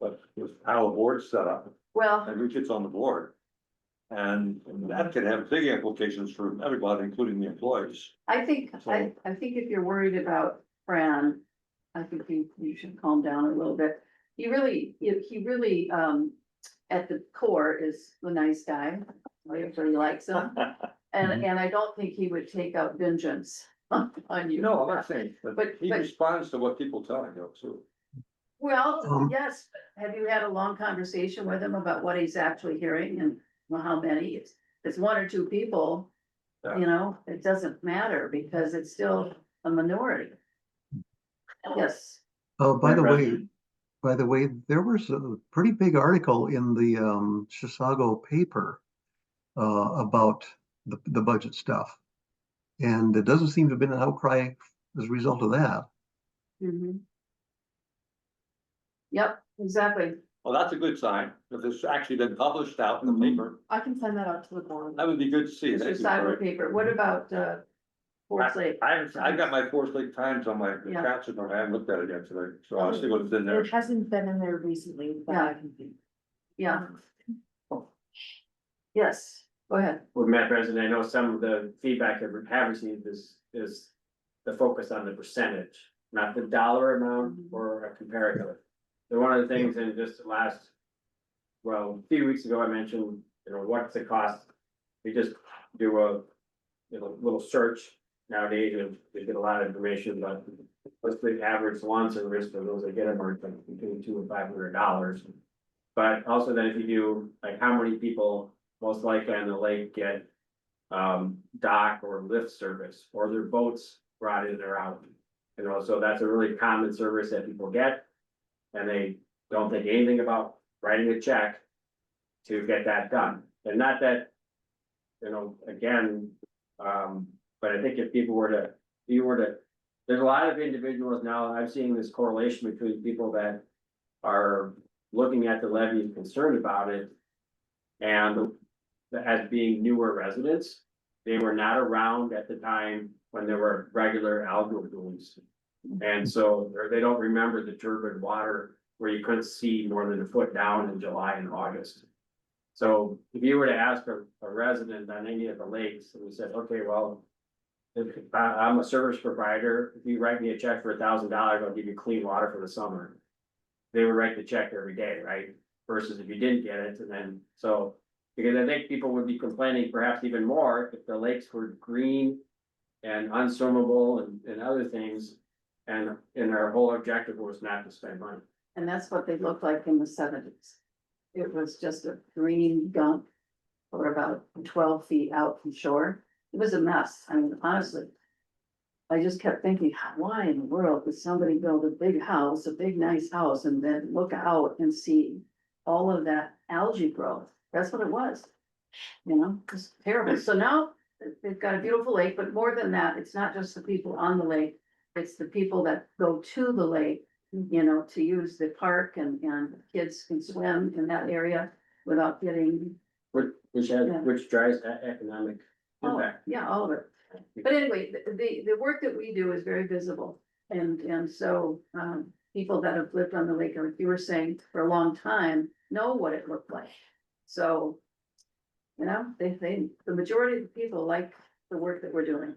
But with how the board's set up, Well, and who gets on the board. And that can have big implications for everybody, including the employees. I think if you're worried about Fran, I think you should calm down a little bit. He really, at the core is a nice guy. Everybody likes him. And I don't think he would take out vengeance on you. No, I'm not saying, But- but he but- responds to what people tell him, too. Well, Um, yes, but have you had a long conversation with him about what he's actually hearing and well, how many? It's one or two people. Yeah. You know, it doesn't matter because it's still a minority. Yes. By the way, Reverend. there was a pretty big article in the Chisago paper about the budget stuff. And it doesn't seem to have been an outcry as a result of that. Mhm. Yep, exactly. Well, that's a good sign, if it's actually been published out in the Mhm. paper, I can send that out to the board. that would be good to see. It's Thank just you, cyber Cory. paper. What about Forest Lake? I've got my Forest Lake Times on my Yeah. couch, and I haven't looked at it yet today, so I'll see what's in there. It hasn't been in there recently, but I can see. Yeah. Yes, go ahead. Well, Madam President, I know some of the feedback that we have received is the focus on the percentage, not the dollar amount or a comparative. So one of the things in just the last, well, a few weeks ago, I mentioned, what's the cost? We just do a, little search nowadays, and we get a lot of information, but what's the average lunch and risk for those that get them are like between $200 and $500. But also then if you do, like, how many people most likely on the lake get dock or lift service, or their boats brought in or out. So that's a really common service that people get. And they don't think anything about writing a check to get that done. And not that, again, but I think if people were to, there's a lot of individuals now, I've seen this correlation between people that are looking at the levy and concerned about it. And as being newer residents, they were not around at the time when there were regular algal blooms. And so they don't remember the turbid water where you couldn't see more than a foot down in July and August. So if you were to ask a resident on any of the lakes, and we said, okay, well, if I'm a service provider, if you write me a check for $1,000, I'll give you clean water for the summer. They would write the check every day, right? Versus if you didn't get it, and then, so, because I think people would be complaining perhaps even more if the lakes were green and unswimmable and other things. And our whole objective was not to spend money. And that's what they looked like in the 70s. It was just a green gunk for about 12 feet out from shore. It was a mess. I mean, honestly. I just kept thinking, why in the world would somebody build a big house, a big nice house, and then look out and see all of that algae growth? That's what it was. It's terrible. So now they've got a beautiful lake, but more than that, it's not just the people on the lake. It's the people that go to the lake, to use the park, and kids can swim in that area without getting. Which Yeah. drives economic Oh, impact. yeah, all of it. But anyway, the work that we do is very visible. And so, people that have lived on the lake, or like you were saying, for a long time, know what it looked like. So, the majority of the people like the work that we're doing.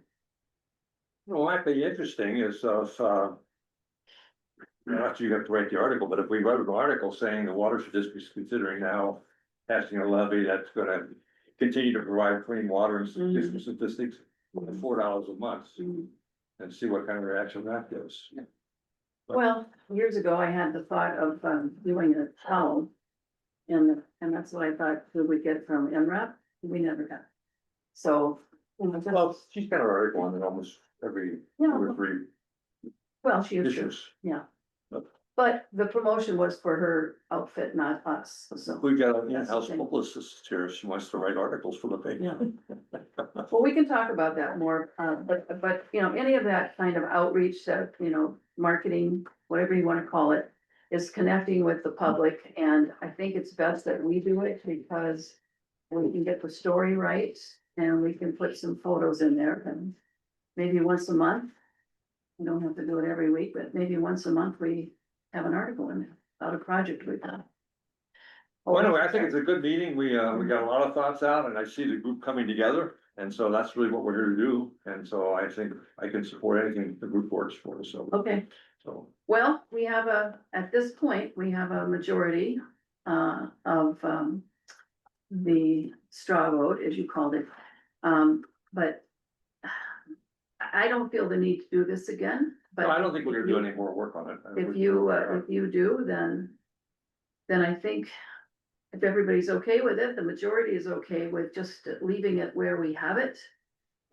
Well, what might be interesting is not you have to write the article, but if we wrote an article saying the watershed district is considering now passing a levy that's gonna continue to provide clean water and Mhm. statistics at $4 a month, and see what kind of reaction that gives. Well, years ago, I had the thought of doing a column. And that's what I thought we would get from NREP. We never got. So. Well, she's got an article on it almost every Yeah, two or three well, she is, issues. but the promotion was for her outfit, not us, so. We got an That's the in-house thing. publicist here, she wants to write articles for the paper. Well, we can talk about that more, but, you know, any of that kind of outreach that, you know, marketing, whatever you wanna call it, is connecting with the public, and I think it's best that we do it because we can get the story right, and we can put some photos in there, and maybe once a month. We don't have to do it every week, but maybe once a month we have an article in there about a project we've done. Well, anyway, I think it's a good meeting. We got a lot of thoughts out and I see the group coming together. And so that's really what we're here to do. And so I think I can support anything the group works for, so. Okay, well, we have at this point, we have a majority of the straw vote, as you called it. But I don't feel the need to do this again, but. No, I don't think we're gonna do any more work on it. If you do, then I think if everybody's okay with it, the majority is okay with just leaving it where we have it.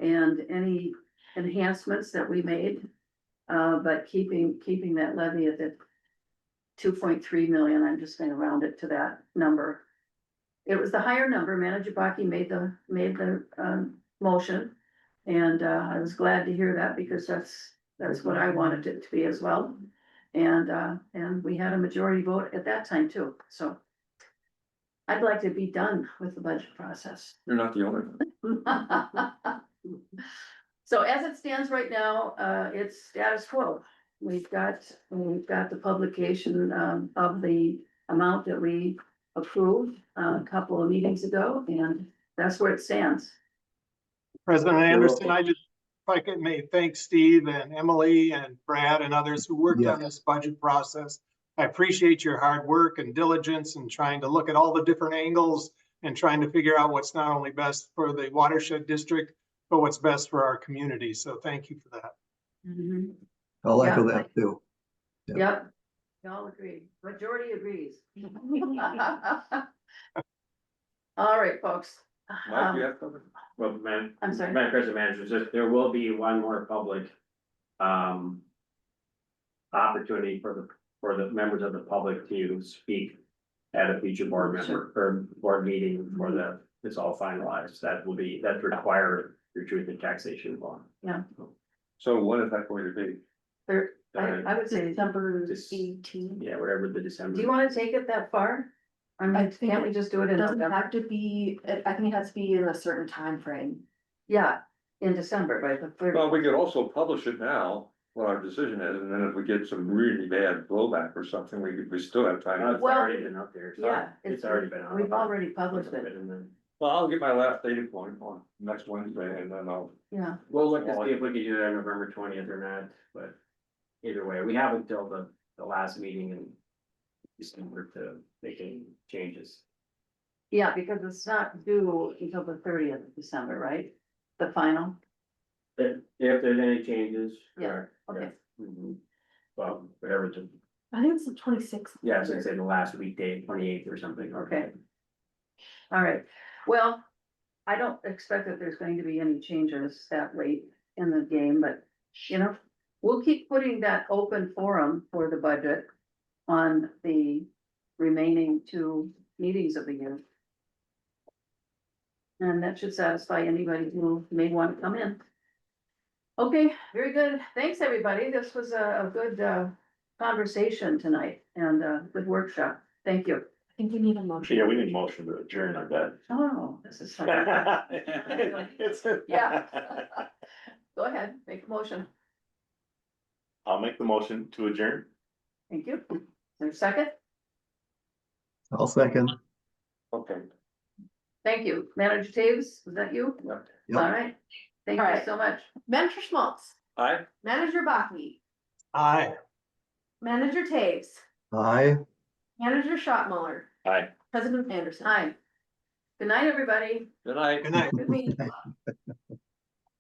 And any enhancements that we made, but keeping that levy at the 2.3 million, I'm just gonna round it to that number. It was the higher number, Manager Baki made the motion. And I was glad to hear that because that's what I wanted it to be as well. And we had a majority vote at that time too, so. I'd like to be done with the budget process. You're not the only one. So as it stands right now, it's status quo. We've got the publication of the amount that we approved a couple of meetings ago, and that's where it stands. President Anderson, if I could may thank Steve and Emily and Brad and others who worked on this budget process. I appreciate your hard work and diligence and trying to look at all the different angles and trying to figure out what's not only best for the watershed district, but what's best for our community. So thank you for that. Mhm. I'll echo Yeah. that too. Yep, we all agree, majority agrees. All right, folks. Mike, you have something? Well, man. I'm sorry. Madam President, there will be one more public, opportunity for the members of the public to speak at a future board member or board meeting before it's all finalized. That's required through truth and taxation law. Yeah. So when is that going to be? I would say, December This- 18th. Yeah, whatever the December. do you wanna take it that far? I I mean, think can't we just do it It in doesn't November? have to be, I think it has to be in a certain time frame. Yeah, in December, right, the third. Well, we could also publish it now, what our decision is, and then if we get some really bad blowback or something, we still have time. It's Well, already been up there. so Yeah, It's already been. on. We've already published it, And then Well, I'll get my last data point on next Wednesday and then I'll. yeah, we'll look to see if we could do that on November 20th or not, but either way, we have until the last meeting in December to make any changes. yeah, because it's not due until the 30th of December, right? The final, If there's any changes. Yeah, correct, okay. yeah. Mhm. Well, whatever, I think it's the 26th. yeah, so I'd say the last weekday, 28th or something. Okay. All right, well, I don't expect that there's going to be any changes that late in the game, but, you know, we'll keep putting that open forum for the budget on the remaining 2 meetings of the year. And that should satisfy anybody who may want to come in. Okay, very good. Thanks, everybody. This was a good conversation tonight and a good workshop. Thank you. I think we need a motion. Yeah, we need motion to adjourn, I bet. Oh, this is fun. It's. Yeah. Go ahead, make a motion. I'll make the motion to adjourn. Thank you. Is there a second? I'll second. Okay. Thank you. Manager Taves, was that you? Yep. All Yep. right. Thank you Alright. so much. Manager Schmaltz, Aye. Manager Bachme, Aye. Manager Taves, Aye. Manager Schottmuller, Aye. President Anderson. Hi. Good night, everybody. Good night. Good night. Good meeting.